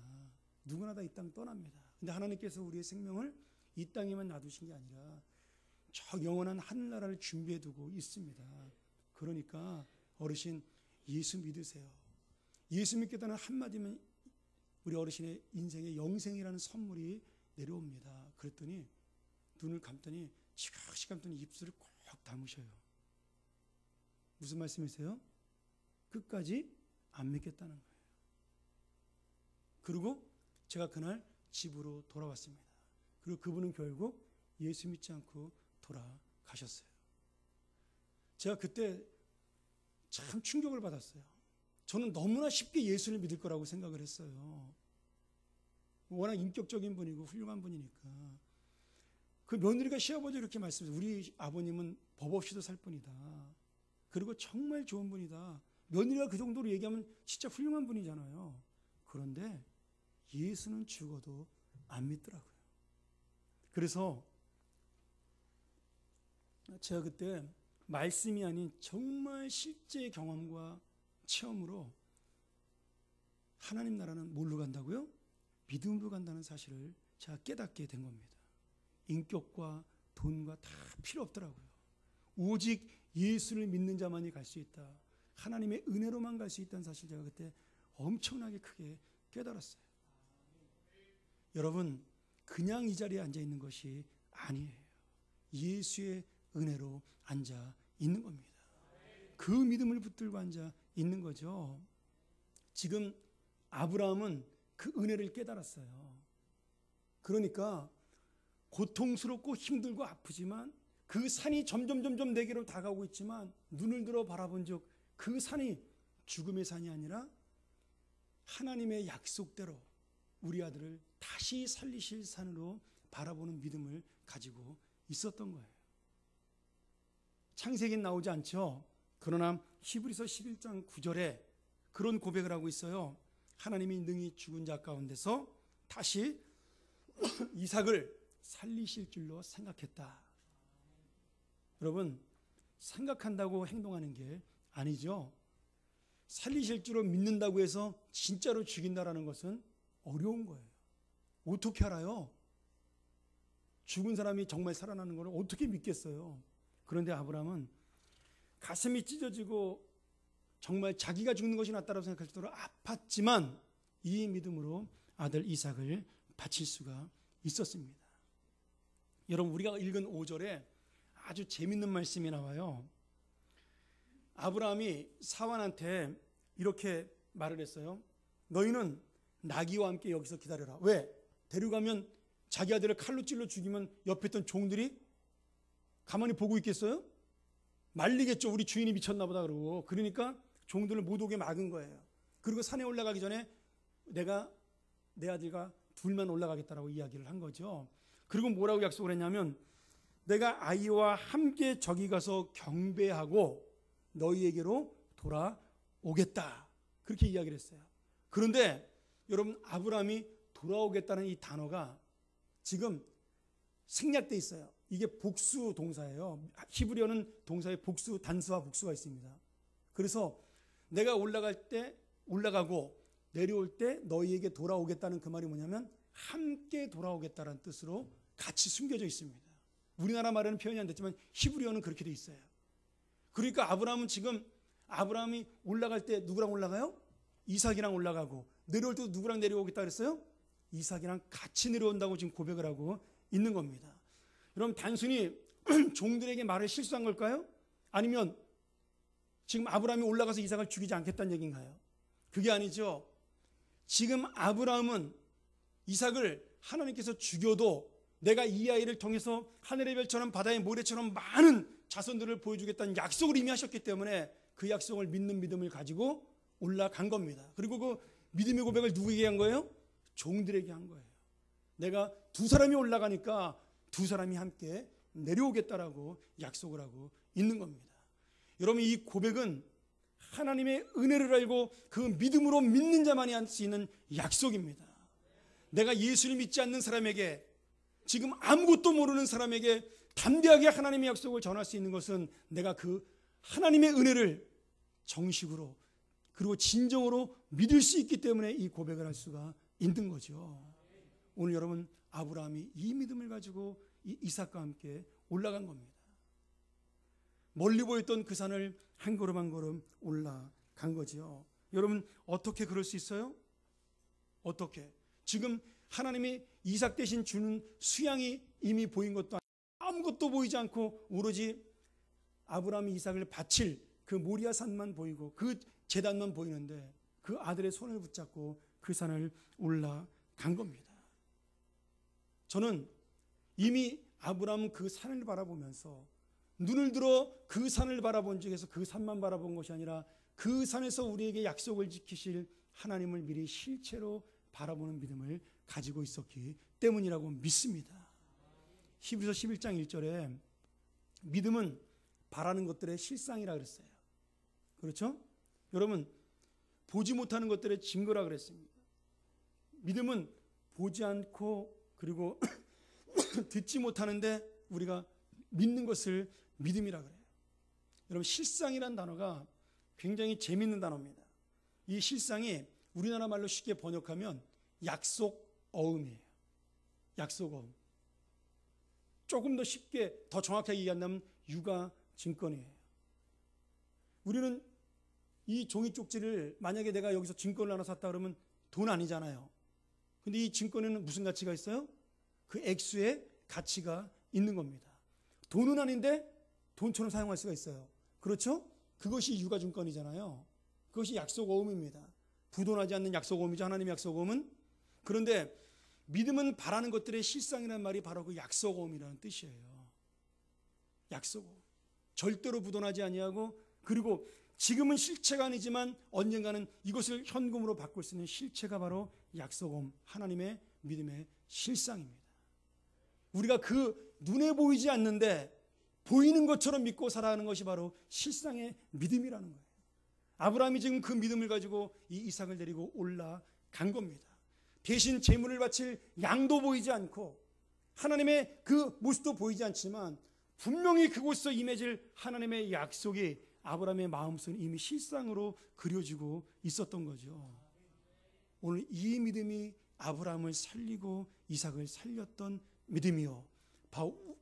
누구나 다 이 땅 떠납니다. 근데 하나님께서 우리의 생명을 이 땅에만 놔두신 게 아니라 저 영원한 하늘나라를 준비해 두고 있습니다. 그러니까 어르신, 예수 믿으세요. 예수 믿겠다는 한마디면 우리 어르신의 인생에 영생이라는 선물이 내려옵니다. 그랬더니 눈을 감더니 지그시 감더니 입술을 꼭 다무셔요. 무슨 말씀이세요? 끝까지 안 믿겠다는 거예요. 그리고 제가 그날 집으로 돌아왔습니다. 그리고 그분은 결국 예수 믿지 않고 돌아가셨어요. 제가 그때 참 충격을 받았어요. 저는 너무나 쉽게 예수를 믿을 거라고 생각을 했어요. 워낙 인격적인 분이고 훌륭한 분이니까. 그 며느리가 시아버지 이렇게 말씀해요. 우리 아버님은 법 없이도 살 뿐이다. 그리고 정말 좋은 분이다. 며느리가 그 정도로 얘기하면 진짜 훌륭한 분이잖아요. 그런데 예수는 죽어도 안 믿더라고요. 그래서 제가 그때 말씀이 아닌 정말 실제 경험과 체험으로 하나님 나라는 뭘로 간다고요? 믿음으로 간다는 사실을 제가 깨닫게 된 겁니다. 인격과 돈과 다 필요 없더라고요. 오직 예수를 믿는 자만이 갈 수 있다. 하나님의 은혜로만 갈 수 있다는 사실 제가 그때 엄청나게 크게 깨달았어요. 여러분, 그냥 이 자리에 앉아 있는 것이 아니에요. 예수의 은혜로 앉아 있는 겁니다. 그 믿음을 붙들고 앉아 있는 거죠. 지금 아브라함은 그 은혜를 깨달았어요. 그러니까 고통스럽고 힘들고 아프지만 그 산이 점점 내게로 다가오고 있지만 눈을 들어 바라본 적 그 산이 죽음의 산이 아니라 하나님의 약속대로 우리 아들을 다시 살리실 산으로 바라보는 믿음을 가지고 있었던 거예요. 창세기는 나오지 않죠. 그러나 히브리서 11장 9절에 그런 고백을 하고 있어요. 하나님이 능히 죽은 자 가운데서 다시 이삭을 살리실 줄로 생각했다. 여러분, 생각한다고 행동하는 게 아니죠. 살리실 줄로 믿는다고 해서 진짜로 죽인다라는 것은 어려운 거예요. 어떻게 알아요? 죽은 사람이 정말 살아나는 걸 어떻게 믿겠어요? 그런데 아브라함은 가슴이 찢어지고 정말 자기가 죽는 것이 낫다고 생각할 정도로 아팠지만 이 믿음으로 아들 이삭을 바칠 수가 있었습니다. 여러분, 우리가 읽은 5절에 아주 재밌는 말씀이 나와요. 아브라함이 사환한테 이렇게 말을 했어요. 너희는 나귀와 함께 여기서 기다려라. 왜? 데려가면 자기 아들을 칼로 찔러 죽이면 옆에 있던 종들이 가만히 보고 있겠어요? 말리겠죠. 우리 주인이 미쳤나 보다 그러고. 그러니까 종들을 못 오게 막은 거예요. 그리고 산에 올라가기 전에 내가 내 아들과 둘만 올라가겠다라고 이야기를 한 거죠. 그리고 뭐라고 약속을 했냐면 내가 아이와 함께 저기 가서 경배하고 너희에게로 돌아오겠다. 그렇게 이야기를 했어요. 그런데 여러분, 아브라함이 돌아오겠다는 이 단어가 지금 생략돼 있어요. 이게 복수 동사예요. 히브리어는 동사에 복수, 단수와 복수가 있습니다. 그래서 내가 올라갈 때 올라가고 내려올 때 너희에게 돌아오겠다는 그 말이 뭐냐면 함께 돌아오겠다는 뜻으로 같이 숨겨져 있습니다. 우리나라 말에는 표현이 안 됐지만 히브리어는 그렇게 돼 있어요. 그러니까 아브라함은 지금 아브라함이 올라갈 때 누구랑 올라가요? 이삭이랑 올라가고 내려올 때도 누구랑 내려오겠다 그랬어요? 이삭이랑 같이 내려온다고 지금 고백을 하고 있는 겁니다. 여러분, 단순히 종들에게 말을 실수한 걸까요? 아니면 지금 아브라함이 올라가서 이삭을 죽이지 않겠다는 얘기인가요? 그게 아니죠. 지금 아브라함은 이삭을 하나님께서 죽여도 내가 이 아이를 통해서 하늘의 별처럼 바다의 모래처럼 많은 자손들을 보여주겠다는 약속을 이미 하셨기 때문에 그 약속을 믿는 믿음을 가지고 올라간 겁니다. 그리고 그 믿음의 고백을 누구에게 한 거예요? 종들에게 한 거예요. 내가 두 사람이 올라가니까 두 사람이 함께 내려오겠다라고 약속을 하고 있는 겁니다. 여러분, 이 고백은 하나님의 은혜를 알고 그 믿음으로 믿는 자만이 할 수 있는 약속입니다. 내가 예수를 믿지 않는 사람에게, 지금 아무것도 모르는 사람에게 담대하게 하나님의 약속을 전할 수 있는 것은 내가 그 하나님의 은혜를 정식으로 그리고 진정으로 믿을 수 있기 때문에 이 고백을 할 수가 있는 거죠. 오늘 여러분, 아브라함이 이 믿음을 가지고 이삭과 함께 올라간 겁니다. 멀리 보였던 그 산을 한 걸음 한 걸음 올라간 거죠. 여러분, 어떻게 그럴 수 있어요? 어떻게? 지금 하나님이 이삭 대신 주는 수양이 이미 보인 것도 아무것도 보이지 않고 오로지 아브라함이 이삭을 바칠 그 모리아 산만 보이고 그 제단만 보이는데 그 아들의 손을 붙잡고 그 산을 올라간 겁니다. 저는 이미 아브라함은 그 산을 바라보면서 눈을 들어 그 산을 바라본 적에서 그 산만 바라본 것이 아니라 그 산에서 우리에게 약속을 지키실 하나님을 미리 실체로 바라보는 믿음을 가지고 있었기 때문이라고 믿습니다. 히브리서 11장 1절에 믿음은 바라는 것들의 실상이라 그랬어요. 그렇죠? 여러분, 보지 못하는 것들의 증거라 그랬습니다. 믿음은 보지 않고 그리고 듣지 못하는데 우리가 믿는 것을 믿음이라 그래요. 여러분, 실상이란 단어가 굉장히 재미있는 단어입니다. 이 실상이 우리나라 말로 쉽게 번역하면 약속어음이에요. 약속어음. 조금 더 쉽게, 더 정확하게 얘기한다면 육아증권이에요. 우리는 이 종이 쪽지를 만약에 내가 여기서 증권을 하나 샀다 그러면 돈 아니잖아요. 근데 이 증권에는 무슨 가치가 있어요? 그 액수의 가치가 있는 겁니다. 돈은 아닌데 돈처럼 사용할 수가 있어요. 그렇죠? 그것이 유가증권이잖아요. 그것이 약속어음입니다. 부도나지 않는 약속어음이죠. 하나님의 약속어음은. 그런데 믿음은 바라는 것들의 실상이라는 말이 바로 그 약속어음이라는 뜻이에요. 약속어음. 절대로 부도나지 아니하고, 그리고 지금은 실체가 아니지만 언젠가는 이것을 현금으로 바꿀 수 있는 실체가 바로 약속어음, 하나님의 믿음의 실상입니다. 우리가 그 눈에 보이지 않는데 보이는 것처럼 믿고 살아가는 것이 바로 실상의 믿음이라는 거예요. 아브라함이 지금 그 믿음을 가지고 이 이삭을 데리고 올라간 겁니다. 대신 제물을 바칠 양도 보이지 않고 하나님의 그 모습도 보이지 않지만 분명히 그곳에서 임해질 하나님의 약속이 아브라함의 마음속에 이미 실상으로 그려지고 있었던 거죠. 오늘 이 믿음이 아브라함을 살리고 이삭을 살렸던 믿음이요,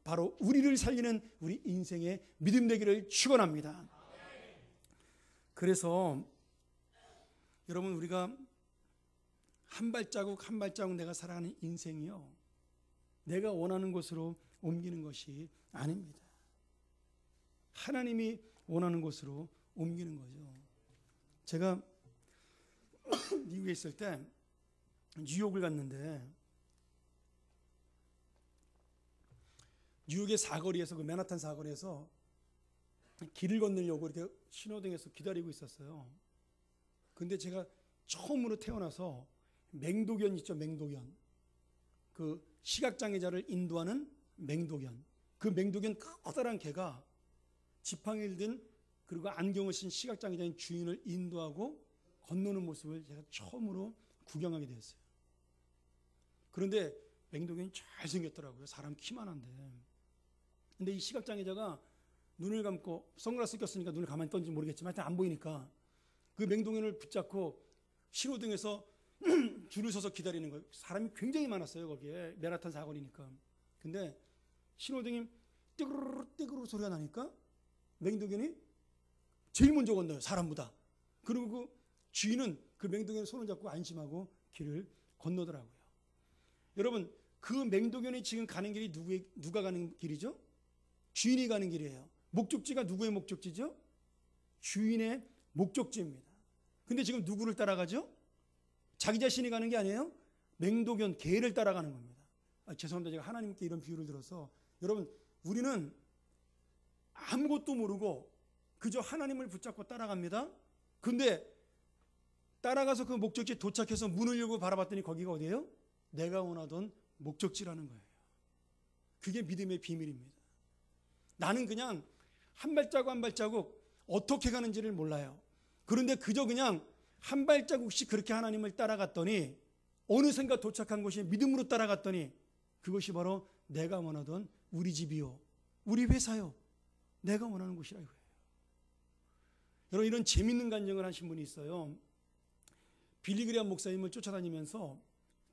바로 우리를 살리는 우리 인생의 믿음 되기를 축원합니다. 그래서 여러분, 우리가 한 발자국 한 발자국 내가 살아가는 인생이요, 내가 원하는 곳으로 옮기는 것이 아닙니다. 하나님이 원하는 곳으로 옮기는 거죠. 제가 미국에 있을 때 뉴욕을 갔는데, 뉴욕의 사거리에서, 그 맨하탄 사거리에서 길을 건너려고 이렇게 신호등에서 기다리고 있었어요. 근데 제가 처음으로 태어나서 맹도견 있죠, 맹도견. 그 시각장애자를 인도하는 맹도견. 그 맹도견 커다란 개가 지팡이를 든, 그리고 안경을 쓴 시각장애자인 주인을 인도하고 건너는 모습을 제가 처음으로 구경하게 되었어요. 그런데 맹도견이 잘생겼더라고요. 사람 키만 한데. 근데 이 시각장애자가 눈을 감고, 선글라스 꼈으니까 눈을 가만히 떴는지 모르겠지만 하여튼 안 보이니까 그 맹도견을 붙잡고 신호등에서 줄을 서서 기다리는 거예요. 사람이 굉장히 많았어요, 거기에. 맨하탄 사거리니까. 근데 신호등이 띠그르르 띠그르르 소리가 나니까 맹도견이 제일 먼저 건너요, 사람보다. 그리고 그 주인은 그 맹도견의 손을 잡고 안심하고 길을 건너더라고요. 여러분, 그 맹도견이 지금 가는 길이 누가 가는 길이죠? 주인이 가는 길이에요. 목적지가 누구의 목적지죠? 주인의 목적지입니다. 근데 지금 누구를 따라가죠? 자기 자신이 가는 게 아니에요. 맹도견, 개를 따라가는 겁니다. 죄송합니다. 제가 하나님께 이런 비유를 들어서. 여러분, 우리는 아무것도 모르고 그저 하나님을 붙잡고 따라갑니다. 근데 따라가서 그 목적지에 도착해서 문을 열고 바라봤더니 거기가 어디예요? 내가 원하던 목적지라는 거예요. 그게 믿음의 비밀입니다. 나는 그냥 한 발자국 한 발자국 어떻게 가는지를 몰라요. 그런데 그저 그냥 한 발자국씩 그렇게 하나님을 따라갔더니 어느샌가 도착한 곳이 믿음으로 따라갔더니 그것이 바로 내가 원하던 우리 집이요, 우리 회사요, 내가 원하는 곳이라 이거예요. 여러분, 이런 재밌는 간증을 하신 분이 있어요. 빌리그리암 목사님을 쫓아다니면서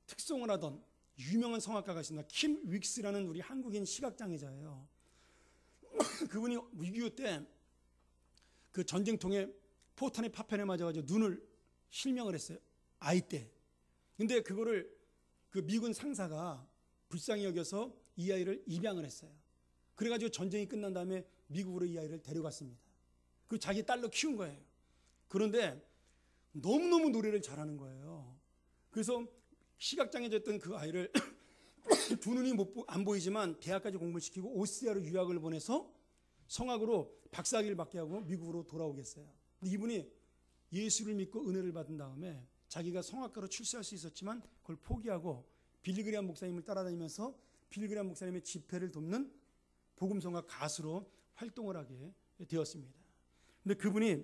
특송을 하던 유명한 성악가가 있습니다. 킴 윅스라는 우리 한국인 시각장애자예요. 그분이 6.25 때 그 전쟁통에 포탄의 파편에 맞아가지고 눈을 실명을 했어요. 아이 때. 근데 그거를 그 미군 상사가 불쌍히 여겨서 이 아이를 입양을 했어요. 그래가지고 전쟁이 끝난 다음에 미국으로 이 아이를 데려갔습니다. 그리고 자기 딸로 키운 거예요. 그런데 너무너무 노래를 잘하는 거예요. 그래서 시각장애자였던 그 아이를 두 눈이 안 보이지만 대학까지 공부를 시키고 오스트리아로 유학을 보내서 성악으로 박사학위를 받게 하고 미국으로 돌아오겠어요. 근데 이분이 예수를 믿고 은혜를 받은 다음에 자기가 성악가로 출세할 수 있었지만 그걸 포기하고 빌리그리암 목사님을 따라다니면서 빌리그리암 목사님의 집회를 돕는 복음성악 가수로 활동을 하게 되었습니다. 근데 그분이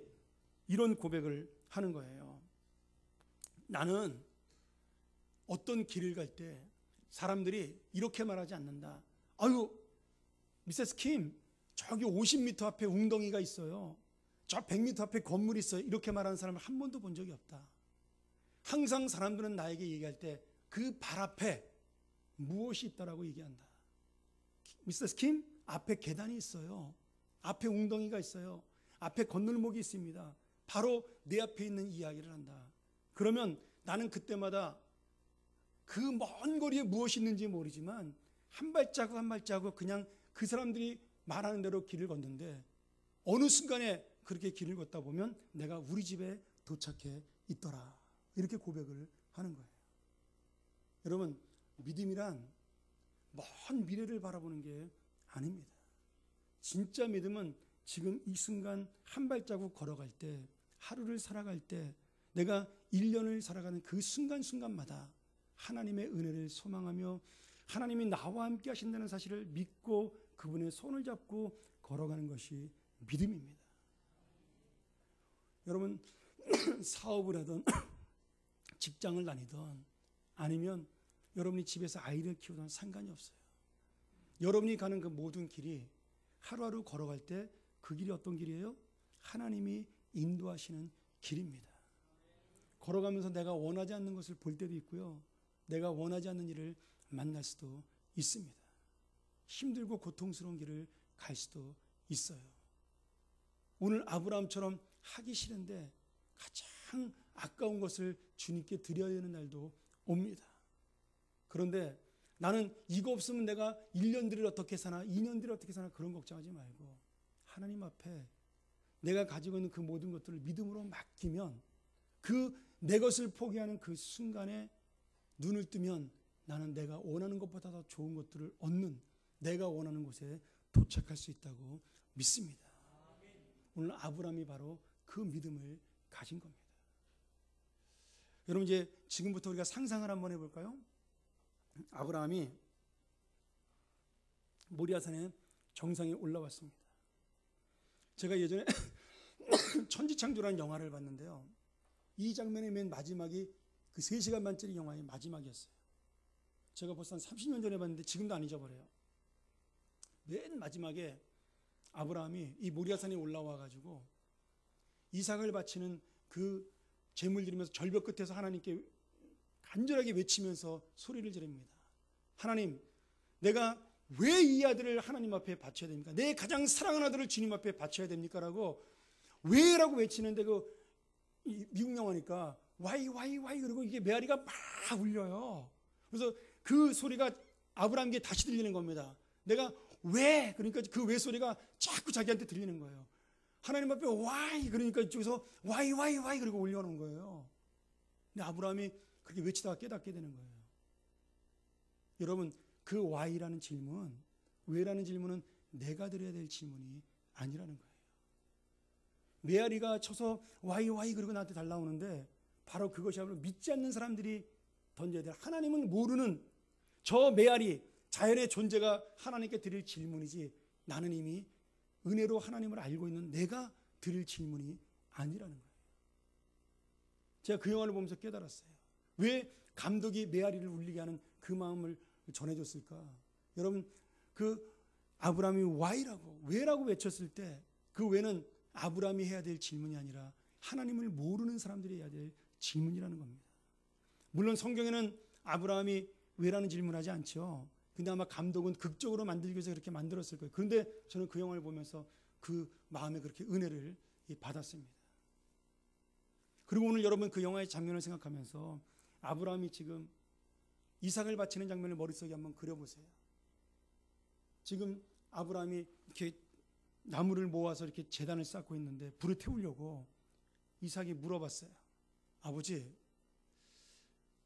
이런 고백을 하는 거예요. 나는 어떤 길을 갈 때 사람들이 이렇게 말하지 않는다. 아유, 미세스 킴, 저기 50m 앞에 웅덩이가 있어요. 저 100m 앞에 건물이 있어요. 이렇게 말하는 사람을 한 번도 본 적이 없다. 항상 사람들은 나에게 얘기할 때 그 발 앞에 무엇이 있다라고 얘기한다. 미세스 킴, 앞에 계단이 있어요. 앞에 웅덩이가 있어요. 앞에 건널목이 있습니다. 바로 내 앞에 있는 이야기를 한다. 그러면 나는 그때마다 그 먼 거리에 무엇이 있는지 모르지만 한 발자국 한 발자국 그냥 그 사람들이 말하는 대로 길을 걷는데 어느 순간에 그렇게 길을 걷다 보면 내가 우리 집에 도착해 있더라. 이렇게 고백을 하는 거예요. 여러분, 믿음이란 먼 미래를 바라보는 게 아닙니다. 진짜 믿음은 지금 이 순간 한 발자국 걸어갈 때, 하루를 살아갈 때, 내가 1년을 살아가는 그 순간순간마다 하나님의 은혜를 소망하며 하나님이 나와 함께 하신다는 사실을 믿고 그분의 손을 잡고 걸어가는 것이 믿음입니다. 여러분, 사업을 하든 직장을 다니든 아니면 여러분이 집에서 아이를 키우든 상관이 없어요. 여러분이 가는 그 모든 길이 하루하루 걸어갈 때 그 길이 어떤 길이에요? 하나님이 인도하시는 길입니다. 걸어가면서 내가 원하지 않는 것을 볼 때도 있고요. 내가 원하지 않는 일을 만날 수도 있습니다. 힘들고 고통스러운 길을 갈 수도 있어요. 오늘 아브라함처럼 하기 싫은데 가장 아까운 것을 주님께 드려야 되는 날도 옵니다. 그런데 나는 이거 없으면 내가 1년 뒤를 어떻게 사나 2년 뒤를 어떻게 사나 그런 걱정하지 말고 하나님 앞에 내가 가지고 있는 그 모든 것들을 믿음으로 맡기면 그 내 것을 포기하는 그 순간에 눈을 뜨면 나는 내가 원하는 것보다 더 좋은 것들을 얻는 내가 원하는 곳에 도착할 수 있다고 믿습니다. 오늘 아브라함이 바로 그 믿음을 가진 겁니다. 여러분, 이제 지금부터 우리가 상상을 한번 해볼까요? 아브라함이 모리아산의 정상에 올라왔습니다. 제가 예전에 천지창조라는 영화를 봤는데요. 이 장면의 맨 마지막이 그 3시간 반짜리 영화의 마지막이었어요. 제가 벌써 한 30년 전에 봤는데 지금도 안 잊어버려요. 맨 마지막에 아브라함이 이 모리아산에 올라와 가지고 이삭을 바치는 그 제물 드리면서 절벽 끝에서 하나님께 간절하게 외치면서 소리를 지릅니다. 하나님, 내가 왜 이 아들을 하나님 앞에 바쳐야 됩니까? 내 가장 사랑하는 아들을 주님 앞에 바쳐야 됩니까? 라고 왜라고 외치는데 그 미국 영화니까 와이 그리고 이게 메아리가 막 울려요. 그래서 그 소리가 아브라함에게 다시 들리는 겁니다. 내가 왜, 그러니까 그 왜 소리가 자꾸 자기한테 들리는 거예요. 하나님 앞에 와이, 그러니까 이쪽에서 와이 그리고 올려놓은 거예요. 근데 아브라함이 그렇게 외치다가 깨닫게 되는 거예요. 여러분, 그 와이라는 질문, 왜라는 질문은 내가 드려야 될 질문이 아니라는 거예요. 메아리가 쳐서 와이 그리고 나한테 달라오는데 바로 그것이 바로 믿지 않는 사람들이 던져야 될, 하나님은 모르는 저 메아리, 자연의 존재가 하나님께 드릴 질문이지, 나는 이미 은혜로 하나님을 알고 있는 내가 드릴 질문이 아니라는 거예요. 제가 그 영화를 보면서 깨달았어요. 왜 감독이 메아리를 울리게 하는 그 마음을 전해줬을까? 여러분, 그 아브라함이 Why라고, 왜라고 외쳤을 때 그 왜는 아브라함이 해야 될 질문이 아니라 하나님을 모르는 사람들이 해야 될 질문이라는 겁니다. 물론 성경에는 아브라함이 왜라는 질문하지 않죠. 근데 아마 감독은 극적으로 만들기 위해서 그렇게 만들었을 거예요. 그런데 저는 그 영화를 보면서 그 마음에 그렇게 은혜를 받았습니다. 그리고 오늘 여러분 그 영화의 장면을 생각하면서 아브라함이 지금 이삭을 바치는 장면을 머릿속에 한번 그려보세요. 지금 아브라함이 이렇게 나무를 모아서 이렇게 제단을 쌓고 있는데 불을 태우려고 이삭이 물어봤어요. 아버지,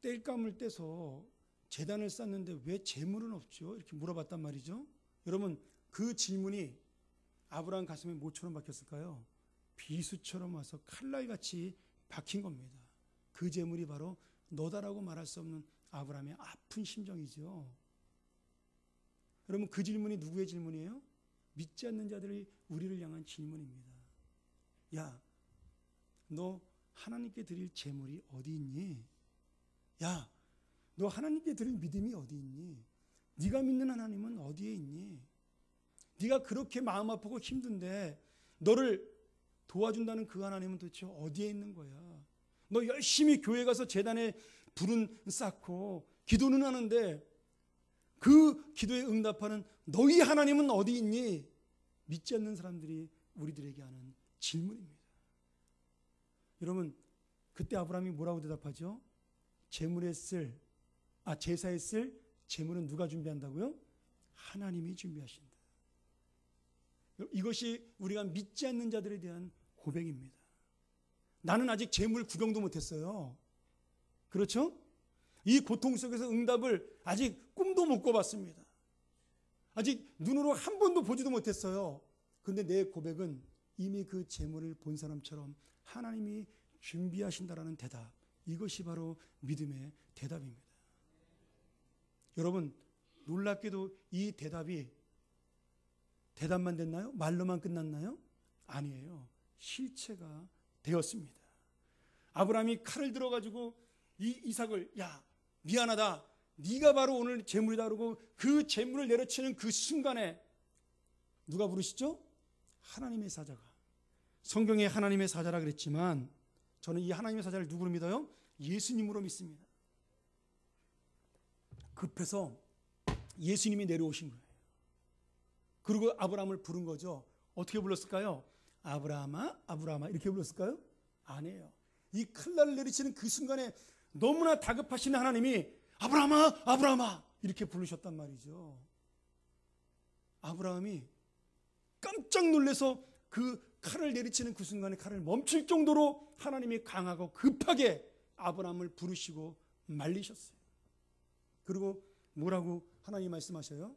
땔감을 떼서 제단을 쌓는데 왜 재물은 없죠? 이렇게 물어봤단 말이죠. 여러분, 그 질문이 아브라함 가슴에 뭐처럼 박혔을까요? 비수처럼 와서 칼날같이 박힌 겁니다. 그 재물이 바로 너다라고 말할 수 없는 아브라함의 아픈 심정이죠. 여러분, 그 질문이 누구의 질문이에요? 믿지 않는 자들이 우리를 향한 질문입니다. 야, 너 하나님께 드릴 재물이 어디 있니? 야, 너 하나님께 드릴 믿음이 어디 있니? 네가 믿는 하나님은 어디에 있니? 네가 그렇게 마음 아프고 힘든데 너를 도와준다는 그 하나님은 도대체 어디에 있는 거야? 너 열심히 교회 가서 제단에 불은 쌓고 기도는 하는데 그 기도에 응답하는 너희 하나님은 어디 있니? 믿지 않는 사람들이 우리들에게 하는 질문입니다. 여러분, 그때 아브라함이 뭐라고 대답하죠? 제사에 쓸 제물은 누가 준비한다고요? 하나님이 준비하신다. 이것이 우리가 믿지 않는 자들에 대한 고백입니다. 나는 아직 제물 구경도 못했어요. 그렇죠? 이 고통 속에서 응답을 아직 꿈도 못 꿔봤습니다. 아직 눈으로 한 번도 보지도 못했어요. 그런데 내 고백은 이미 그 제물을 본 사람처럼 하나님이 준비하신다라는 대답, 이것이 바로 믿음의 대답입니다. 여러분, 놀랍게도 이 대답이 대답만 됐나요? 말로만 끝났나요? 아니에요. 실체가 되었습니다. 아브라함이 칼을 들어가지고 이삭을, 야, 미안하다, 네가 바로 오늘 제물이다 그러고 그 제물을 내려치는 그 순간에 누가 부르시죠? 하나님의 사자가. 성경에 하나님의 사자라 그랬지만 저는 이 하나님의 사자를 누구로 믿어요? 예수님으로 믿습니다. 급해서 예수님이 내려오신 거예요. 그리고 아브라함을 부른 거죠. 어떻게 불렀을까요? 아브라함아, 아브라함아 이렇게 불렀을까요? 아니에요. 이 칼날을 내리치는 그 순간에 너무나 다급하신 하나님이 아브라함아, 아브라함아 이렇게 부르셨단 말이죠. 아브라함이 깜짝 놀라서 그 칼을 내리치는 그 순간에 칼을 멈출 정도로 하나님이 강하고 급하게 아브라함을 부르시고 말리셨어요. 그리고 뭐라고 하나님이 말씀하셔요?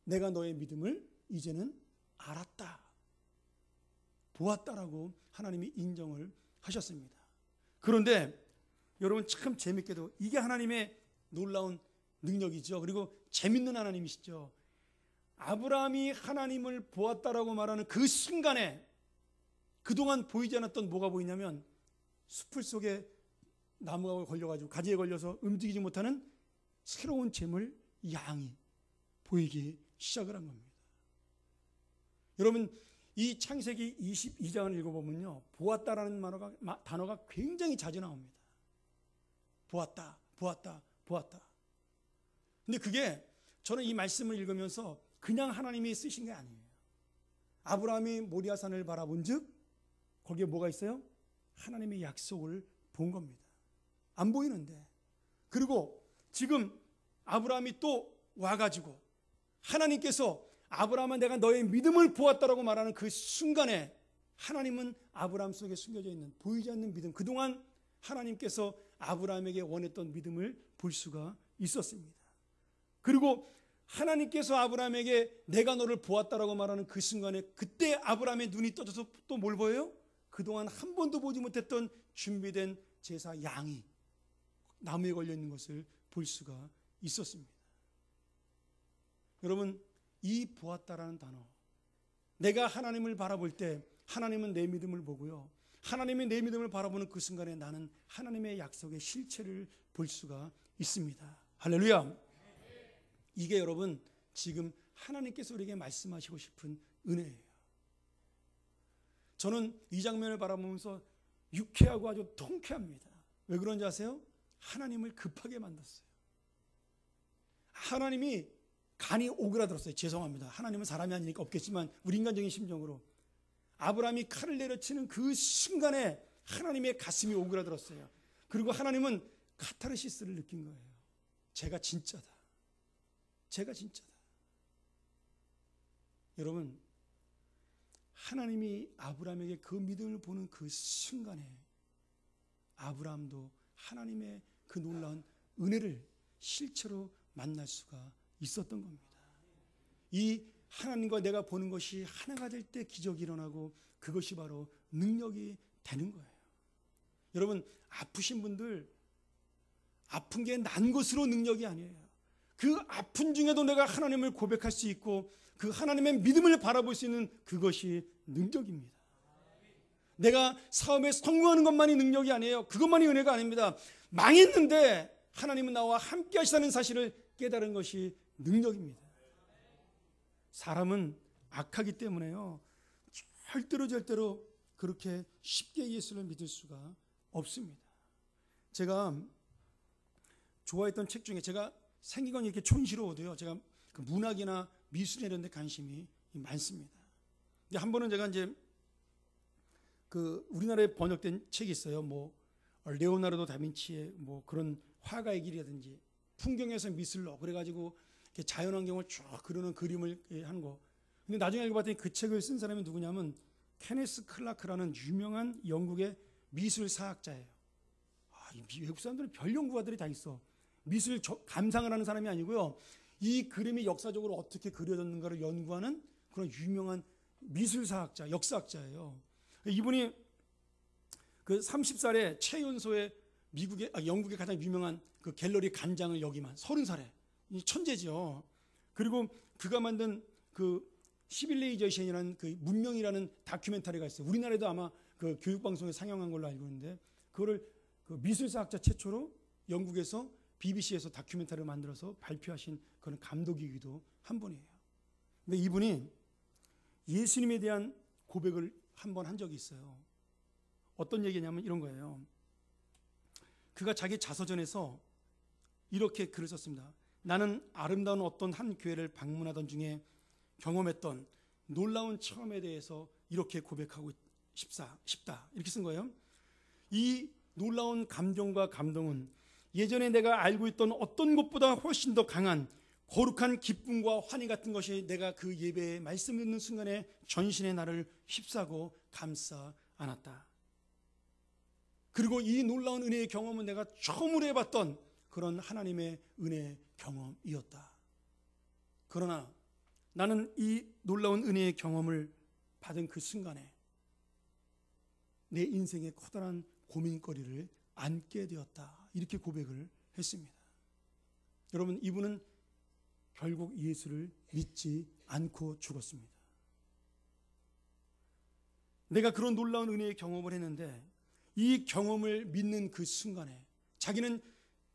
내가 너의 믿음을 이제는 알았다, 보았다라고 하나님이 인정을 하셨습니다. 그런데 여러분 참 재밌게도 이게 하나님의 놀라운 능력이죠. 그리고 재밌는 하나님이시죠. 아브라함이 하나님을 보았다라고 말하는 그 순간에 그동안 보이지 않았던 뭐가 보이냐면 숲을 속에 나무가 걸려가지고 가지에 걸려서 움직이지 못하는 새로운 재물 양이 보이기 시작을 한 겁니다. 여러분 이 창세기 22장을 읽어보면요, 보았다라는 단어가 굉장히 자주 나옵니다. 보았다, 보았다, 보았다. 근데 그게 저는 이 말씀을 읽으면서 그냥 하나님이 쓰신 게 아니에요. 아브라함이 모리아산을 바라본 즉 거기에 뭐가 있어요? 하나님의 약속을 본 겁니다. 안 보이는데. 그리고 지금 아브라함이 또 와가지고 하나님께서 아브라함아 내가 너의 믿음을 보았다라고 말하는 그 순간에 하나님은 아브라함 속에 숨겨져 있는 보이지 않는 믿음, 그동안 하나님께서 아브라함에게 원했던 믿음을 볼 수가 있었습니다. 그리고 하나님께서 아브라함에게 내가 너를 보았다라고 말하는 그 순간에 그때 아브라함의 눈이 떠져서 또 뭘 보여요? 그동안 한 번도 보지 못했던 준비된 제사 양이 나무에 걸려 있는 것을 볼 수가 있었습니다. 여러분, 이 보았다라는 단어, 내가 하나님을 바라볼 때 하나님은 내 믿음을 보고요, 하나님이 내 믿음을 바라보는 그 순간에 나는 하나님의 약속의 실체를 볼 수가 있습니다. 할렐루야. 이게 여러분 지금 하나님께서 우리에게 말씀하시고 싶은 은혜예요. 저는 이 장면을 바라보면서 유쾌하고 아주 통쾌합니다. 왜 그런지 아세요? 하나님을 급하게 만났어요. 하나님이 간이 오그라들었어요. 죄송합니다. 하나님은 사람이 아니니까 없겠지만 우리 인간적인 심정으로 아브라함이 칼을 내려치는 그 순간에 하나님의 가슴이 오그라들었어요. 그리고 하나님은 카타르시스를 느낀 거예요. 제가 진짜다. 제가 진짜다. 여러분, 하나님이 아브라함에게 그 믿음을 보는 그 순간에 아브라함도 하나님의 그 놀라운 은혜를 실체로 만날 수가 있었던 겁니다. 이 하나님과 내가 보는 것이 하나가 될 때 기적이 일어나고 그것이 바로 능력이 되는 거예요. 여러분, 아프신 분들, 아픈 게 난 것으로 능력이 아니에요. 그 아픈 중에도 내가 하나님을 고백할 수 있고 그 하나님의 믿음을 바라볼 수 있는 그것이 능력입니다. 내가 사업에 성공하는 것만이 능력이 아니에요. 그것만이 은혜가 아닙니다. 망했는데 하나님은 나와 함께 하시다는 사실을 깨달은 것이 능력입니다. 사람은 악하기 때문에요, 절대로 그렇게 쉽게 예수를 믿을 수가 없습니다. 제가 좋아했던 책 중에, 제가 생긴 건 이렇게 촌스러워도요, 제가 그 문학이나 미술 이런 데 관심이 많습니다. 근데 한 번은 제가 이제 그 우리나라에 번역된 책이 있어요. 뭐 레오나르도 다빈치의 뭐 그런 화가의 길이라든지 풍경에서 미술로 그래가지고 이렇게 자연환경을 쭉 그리는 그림을 한 거. 근데 나중에 알고 봤더니 그 책을 쓴 사람이 누구냐면 케네스 클라크라는 유명한 영국의 미술사학자예요. 이 외국 사람들은 별 연구가들이 다 있어. 미술 감상을 하는 사람이 아니고요, 이 그림이 역사적으로 어떻게 그려졌는가를 연구하는 그런 유명한 미술사학자, 역사학자예요. 이분이 그 30살에 최연소의 영국의 가장 유명한 그 갤러리 관장을 역임한 30살에 천재죠. 그리고 그가 만든 그 시빌레이제이션이라는 그 문명이라는 다큐멘터리가 있어요. 우리나라에도 아마 그 교육방송에 상영한 걸로 알고 있는데, 그거를 그 미술사학자 최초로 영국에서 BBC에서 다큐멘터리를 만들어서 발표하신 그런 감독이기도 한 분이에요. 근데 이분이 예수님에 대한 고백을 한 번 한 적이 있어요. 어떤 얘기냐면 이런 거예요. 그가 자기 자서전에서 이렇게 글을 썼습니다. 나는 아름다운 어떤 한 교회를 방문하던 중에 경험했던 놀라운 체험에 대해서 이렇게 고백하고 싶다. 이렇게 쓴 거예요. 이 놀라운 감정과 감동은 예전에 내가 알고 있던 어떤 것보다 훨씬 더 강한 거룩한 기쁨과 환희 같은 것이 내가 그 예배에 말씀 듣는 순간에 전신의 나를 휩싸고 감싸 안았다. 그리고 이 놀라운 은혜의 경험은 내가 처음으로 해봤던 그런 하나님의 은혜의 경험이었다. 그러나 나는 이 놀라운 은혜의 경험을 받은 그 순간에 내 인생의 커다란 고민거리를 안게 되었다. 이렇게 고백을 했습니다. 여러분, 이분은 결국 예수를 믿지 않고 죽었습니다. 내가 그런 놀라운 은혜의 경험을 했는데 이 경험을 믿는 그 순간에 자기는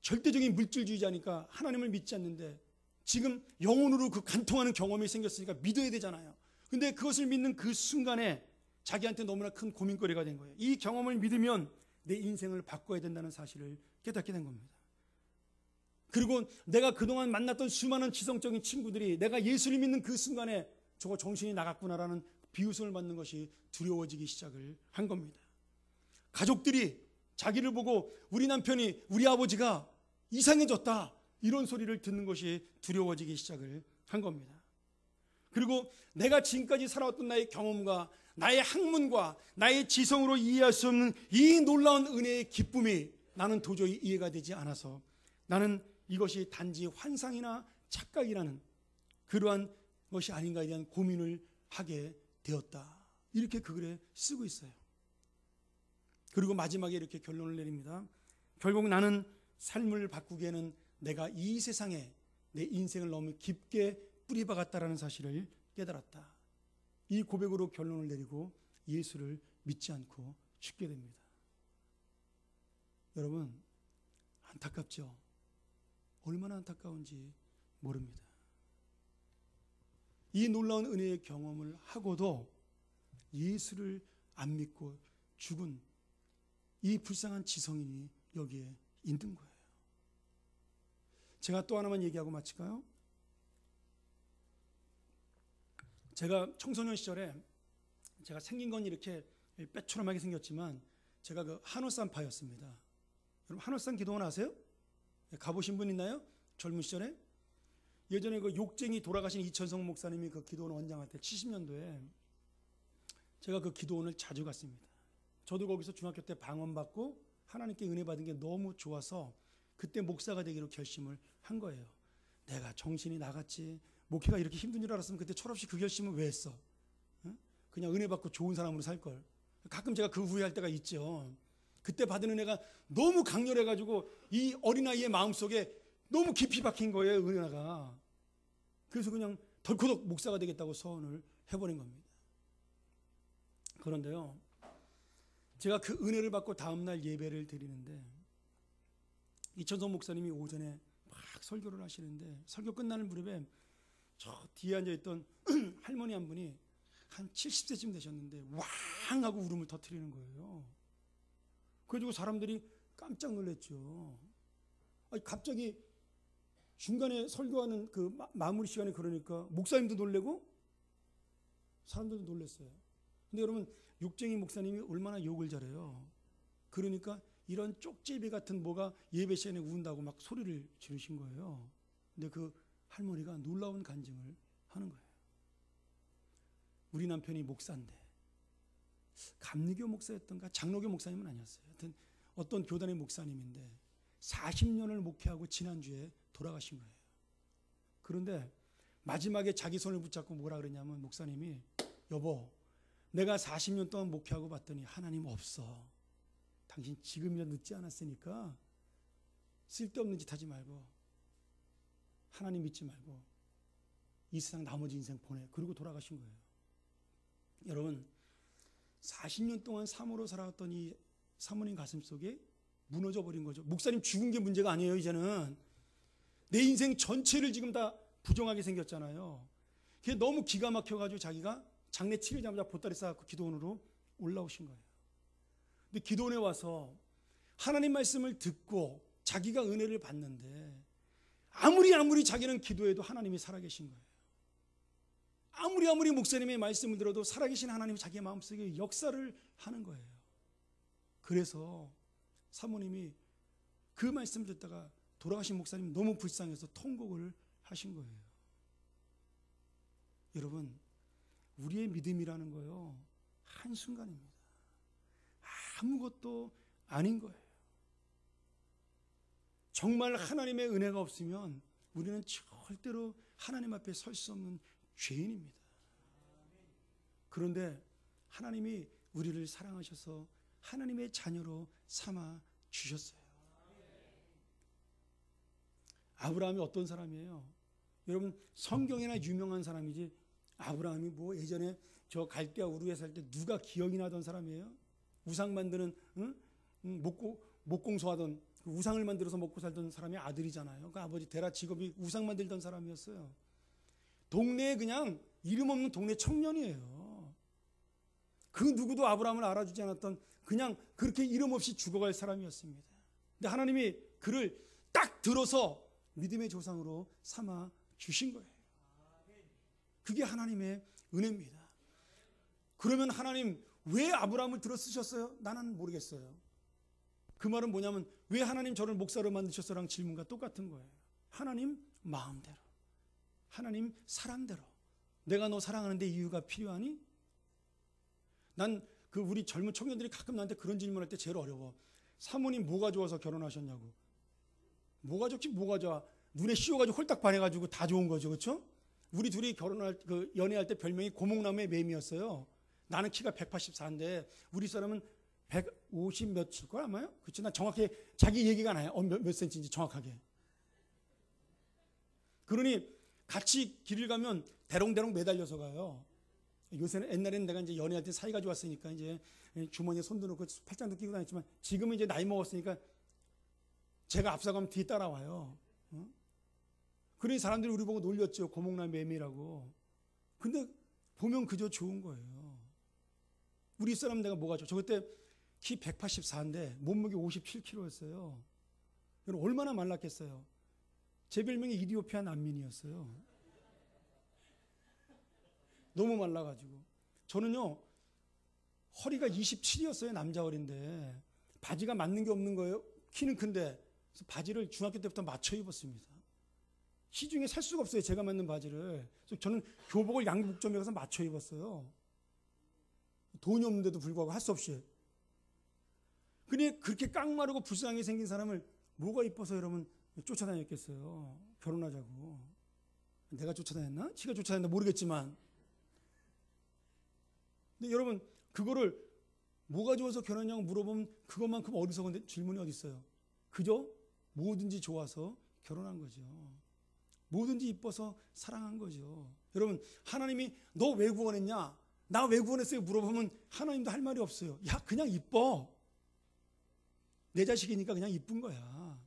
절대적인 물질주의자니까 하나님을 믿지 않는데 지금 영혼으로 그 간통하는 경험이 생겼으니까 믿어야 되잖아요. 근데 그것을 믿는 그 순간에 자기한테 너무나 큰 고민거리가 된 거예요. 이 경험을 믿으면 내 인생을 바꿔야 된다는 사실을 깨닫게 된 겁니다. 그리고 내가 그동안 만났던 수많은 지성적인 친구들이 내가 예수를 믿는 그 순간에 저거 정신이 나갔구나라는 비웃음을 받는 것이 두려워지기 시작을 한 겁니다. 가족들이 자기를 보고 우리 남편이, 우리 아버지가 이상해졌다, 이런 소리를 듣는 것이 두려워지기 시작을 한 겁니다. 그리고 내가 지금까지 살아왔던 나의 경험과 나의 학문과 나의 지성으로 이해할 수 없는 이 놀라운 은혜의 기쁨이 나는 도저히 이해가 되지 않아서 나는 이것이 단지 환상이나 착각이라는 그러한 것이 아닌가에 대한 고민을 하게 되었다. 이렇게 그 글에 쓰고 있어요. 그리고 마지막에 이렇게 결론을 내립니다. 결국 나는 삶을 바꾸기에는 내가 이 세상에 내 인생을 너무 깊게 뿌리박았다라는 사실을 깨달았다. 이 고백으로 결론을 내리고 예수를 믿지 않고 죽게 됩니다. 여러분, 안타깝죠? 얼마나 안타까운지 모릅니다. 이 놀라운 은혜의 경험을 하고도 예수를 안 믿고 죽은 이 불쌍한 지성인이 여기에 있는 거예요. 제가 또 하나만 얘기하고 마칠까요? 제가 청소년 시절에 제가 생긴 건 이렇게 빼초롬하게 생겼지만 제가 그 한우쌈파였습니다. 여러분 한우쌈 기도원 아세요? 가보신 분 있나요? 젊은 시절에? 예전에 그 욕쟁이 돌아가신 이천성 목사님이 그 기도원 원장할 때 70년도에 제가 그 기도원을 자주 갔습니다. 저도 거기서 중학교 때 방언받고 하나님께 은혜 받은 게 너무 좋아서 그때 목사가 되기로 결심을 한 거예요. 내가 정신이 나갔지. 목회가 이렇게 힘든 줄 알았으면 그때 철없이 그 결심을 왜 했어? 그냥 은혜 받고 좋은 사람으로 살걸. 가끔 제가 그 후회할 때가 있죠. 그때 받은 은혜가 너무 강렬해가지고 이 어린아이의 마음속에 너무 깊이 박힌 거예요, 은혜가. 그래서 그냥 덜커덕 목사가 되겠다고 서원을 해버린 겁니다. 그런데요, 제가 그 은혜를 받고 다음날 예배를 드리는데 이천성 목사님이 오전에 막 설교를 하시는데 설교 끝나는 무렵에 저 뒤에 앉아있던 할머니 한 분이 한 70세쯤 되셨는데 왕 하고 울음을 터뜨리는 거예요. 그래가지고 사람들이 깜짝 놀랐죠. 아니, 갑자기 중간에 설교하는 그 마무리 시간에 그러니까 목사님도 놀래고 사람들도 놀랐어요. 근데 여러분 욕쟁이 목사님이 얼마나 욕을 잘해요. 그러니까 이런 쪽제비 같은 뭐가 예배 시간에 운다고 막 소리를 지르신 거예요. 근데 그 할머니가 놀라운 간증을 하는 거예요. 우리 남편이 목사인데 감리교 목사였던가 장로교 목사님은 아니었어요. 하여튼 어떤 교단의 목사님인데 40년을 목회하고 지난주에 돌아가신 거예요. 그런데 마지막에 자기 손을 붙잡고 뭐라 그러냐면 목사님이 여보 내가 40년 동안 목회하고 봤더니 하나님 없어. 당신 지금이라도 늦지 않았으니까 쓸데없는 짓 하지 말고 하나님 믿지 말고 이 세상 나머지 인생 보내. 그리고 돌아가신 거예요. 여러분 40년 동안 사모로 살아왔던 이 사모님 가슴 속에 무너져 버린 거죠. 목사님 죽은 게 문제가 아니에요. 이제는 내 인생 전체를 지금 다 부정하게 생겼잖아요. 그게 너무 기가 막혀가지고 자기가 장례 7일자마자 보따리 싸갖고 기도원으로 올라오신 거예요. 근데 기도원에 와서 하나님 말씀을 듣고 자기가 은혜를 받는데 아무리 자기는 기도해도 하나님이 살아계신 거예요. 아무리 목사님의 말씀을 들어도 살아계신 하나님이 자기의 마음속에 역사를 하는 거예요. 그래서 사모님이 그 말씀을 듣다가 돌아가신 목사님 너무 불쌍해서 통곡을 하신 거예요. 여러분 우리의 믿음이라는 거요 한순간입니다. 아무것도 아닌 거예요. 정말 하나님의 은혜가 없으면 우리는 절대로 하나님 앞에 설 수 없는 죄인입니다. 그런데 하나님이 우리를 사랑하셔서 하나님의 자녀로 삼아 주셨어요. 아브라함이 어떤 사람이에요? 여러분 성경에나 유명한 사람이지 아브라함이 뭐 예전에 저 갈대아 우르에 살 때 누가 기억이 나던 사람이에요? 우상 만드는 목공소하던 그 우상을 만들어서 먹고 살던 사람이 아들이잖아요. 그 아버지 데라 직업이 우상 만들던 사람이었어요. 동네에 그냥 이름 없는 동네 청년이에요. 그 누구도 아브라함을 알아주지 않았던 그냥 그렇게 이름 없이 죽어갈 사람이었습니다. 근데 하나님이 그를 딱 들어서 믿음의 조상으로 삼아 주신 거예요. 그게 하나님의 은혜입니다. 그러면 하나님 왜 아브라함을 들어 쓰셨어요? 나는 모르겠어요. 그 말은 뭐냐면 왜 하나님 저를 목사로 만드셨어라는 질문과 똑같은 거예요. 하나님 마음대로, 하나님 사랑대로. 내가 너 사랑하는데 이유가 필요하니? 난 그 우리 젊은 청년들이 가끔 나한테 그런 질문할 때 제일 어려워. 사모님 뭐가 좋아서 결혼하셨냐고. 뭐가 좋지 뭐가 좋아. 눈에 씌워가지고 홀딱 반해가지고 다 좋은 거죠. 그렇죠? 우리 둘이 연애할 때 별명이 고목나무의 매미였어요. 나는 키가 184인데 우리 사람은 150 몇일 걸 아마요? 그렇지? 나 정확히 자기 얘기가 나요. 몇 센치인지 정확하게. 그러니 같이 길을 가면 대롱대롱 매달려서 가요. 요새는 옛날에는 내가 이제 연애할 때 사이가 좋았으니까 이제 주머니에 손도 넣고 팔짱도 끼고 다녔지만 지금은 이제 나이 먹었으니까 제가 앞서가면 뒤에 따라와요. 그러니 사람들이 우리 보고 놀렸죠. 고목남 매미라고. 근데 보면 그저 좋은 거예요. 우리 사람 내가 뭐가 좋아? 저 그때 키 184인데 몸무게 57kg였어요. 얼마나 말랐겠어요. 제 별명이 이디오피아 난민이었어요. 너무 말라가지고. 저는요, 허리가 27이었어요. 남자 허리인데. 바지가 맞는 게 없는 거예요. 키는 큰데. 그래서 바지를 중학교 때부터 맞춰 입었습니다. 시중에 살 수가 없어요. 제가 맞는 바지를. 그래서 저는 교복을 양복점에 가서 맞춰 입었어요. 돈이 없는데도 불구하고 할 수 없이. 근데 그렇게 깡마르고 불쌍하게 생긴 사람을 뭐가 이뻐서 여러분 쫓아다녔겠어요. 결혼하자고. 내가 쫓아다녔나? 지가 쫓아다녔나 모르겠지만. 근데 여러분 그거를 뭐가 좋아서 결혼하냐고 물어보면 그것만큼 어리석은 질문이 어디 있어요. 그저 뭐든지 좋아서 결혼한 거죠. 뭐든지 이뻐서 사랑한 거죠. 여러분 하나님이 너 왜 구원했냐? 나 왜 구원했어요? 물어보면 하나님도 할 말이 없어요. 야 그냥 이뻐. 내 자식이니까 그냥 이쁜 거야.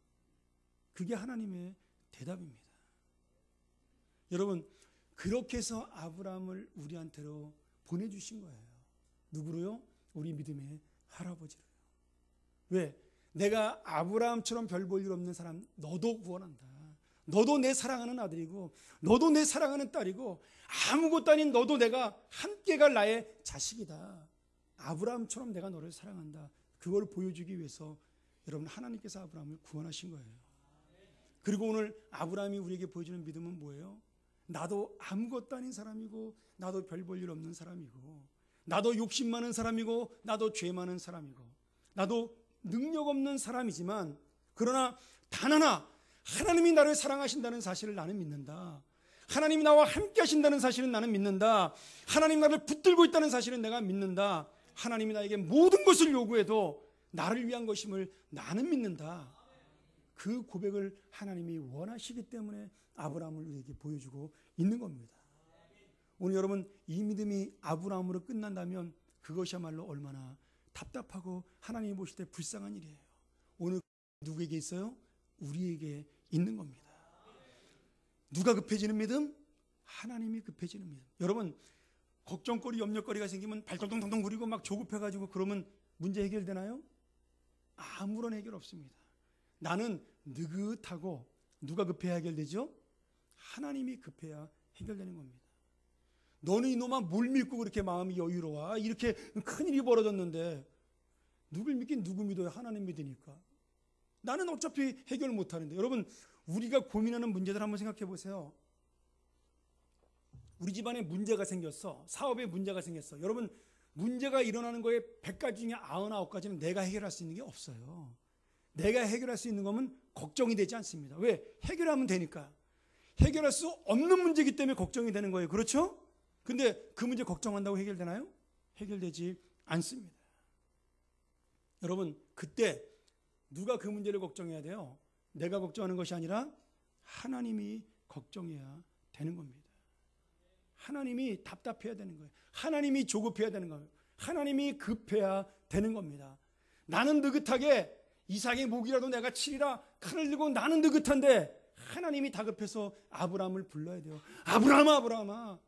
그게 하나님의 대답입니다. 여러분 그렇게 해서 아브라함을 우리한테로 보내주신 거예요. 누구로요? 우리 믿음의 할아버지로요. 왜? 내가 아브라함처럼 별 볼 일 없는 사람 너도 구원한다. 너도 내 사랑하는 아들이고 너도 내 사랑하는 딸이고 아무것도 아닌 너도 내가 함께 갈 나의 자식이다. 아브라함처럼 내가 너를 사랑한다. 그걸 보여주기 위해서 여러분 하나님께서 아브라함을 구원하신 거예요. 그리고 오늘 아브라함이 우리에게 보여주는 믿음은 뭐예요? 나도 아무것도 아닌 사람이고 나도 별 볼 일 없는 사람이고 나도 욕심 많은 사람이고 나도 죄 많은 사람이고 나도 능력 없는 사람이지만 그러나 단 하나 하나님이 나를 사랑하신다는 사실을 나는 믿는다. 하나님이 나와 함께 하신다는 사실은 나는 믿는다. 하나님 나를 붙들고 있다는 사실은 내가 믿는다. 하나님이 나에게 모든 것을 요구해도 나를 위한 것임을 나는 믿는다. 그 고백을 하나님이 원하시기 때문에 아브라함을 우리에게 보여주고 있는 겁니다. 오늘 여러분 이 믿음이 아브라함으로 끝난다면 그것이야말로 얼마나 답답하고 하나님이 보실 때 불쌍한 일이에요. 오늘 누구에게 있어요? 우리에게 있는 겁니다. 누가 급해지는 믿음? 하나님이 급해지는 믿음. 여러분 걱정거리 염려거리가 생기면 발동동동 구리고 막 조급해가지고 그러면 문제 해결되나요? 아무런 해결 없습니다. 나는 느긋하고 누가 급해야 해결되죠? 하나님이 급해야 해결되는 겁니다. 너는 이놈아 뭘 믿고 그렇게 마음이 여유로워? 이렇게 큰일이 벌어졌는데 누굴 믿긴 누구 믿어요? 하나님 믿으니까. 나는 어차피 해결 못하는데. 여러분 우리가 고민하는 문제들 한번 생각해 보세요. 우리 집안에 문제가 생겼어. 사업에 문제가 생겼어. 여러분 문제가 일어나는 거에 100가지 중에 99가지는 내가 해결할 수 있는 게 없어요. 내가 해결할 수 있는 거면 걱정이 되지 않습니다. 왜? 해결하면 되니까. 해결할 수 없는 문제이기 때문에 걱정이 되는 거예요. 그렇죠? 근데 그 문제 걱정한다고 해결되나요? 해결되지 않습니다. 여러분 그때 누가 그 문제를 걱정해야 돼요? 내가 걱정하는 것이 아니라 하나님이 걱정해야 되는 겁니다. 하나님이 답답해야 되는 거예요. 하나님이 조급해야 되는 거예요. 하나님이 급해야 되는 겁니다. 나는 느긋하게 이삭의 목이라도 내가 치리라 칼을 들고 나는 느긋한데 하나님이 다급해서 아브라함을 불러야 돼요. 아브라함아 아브라함아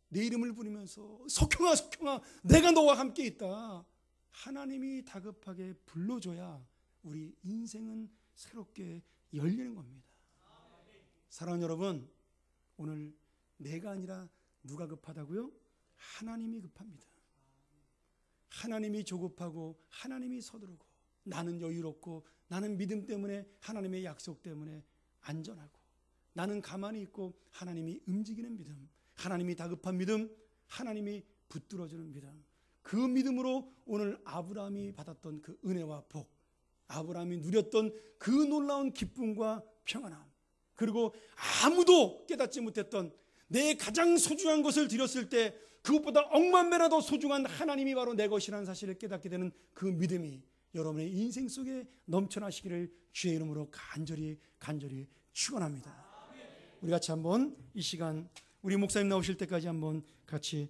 내 이름을 부르면서 석형아 석형아 내가 너와 함께 있다. 하나님이 다급하게 불러줘야 우리 인생은 새롭게 열리는 겁니다. 사랑하는 여러분 오늘 내가 아니라 누가 급하다고요? 하나님이 급합니다. 하나님이 조급하고 하나님이 서두르고 나는 여유롭고 나는 믿음 때문에 하나님의 약속 때문에 안전하고 나는 가만히 있고 하나님이 움직이는 믿음, 하나님이 다급한 믿음, 하나님이 붙들어주는 믿음. 그 믿음으로 오늘 아브라함이 받았던 그 은혜와 복, 아브라함이 누렸던 그 놀라운 기쁨과 평안함, 그리고 아무도 깨닫지 못했던 내 가장 소중한 것을 드렸을 때 그것보다 억만 배나 더 소중한 하나님이 바로 내 것이라는 사실을 깨닫게 되는 그 믿음이 여러분의 인생 속에 넘쳐나시기를 주의 이름으로 간절히 축원합니다. 우리 같이 한번 이 시간 우리 목사님 나오실 때까지 한번 같이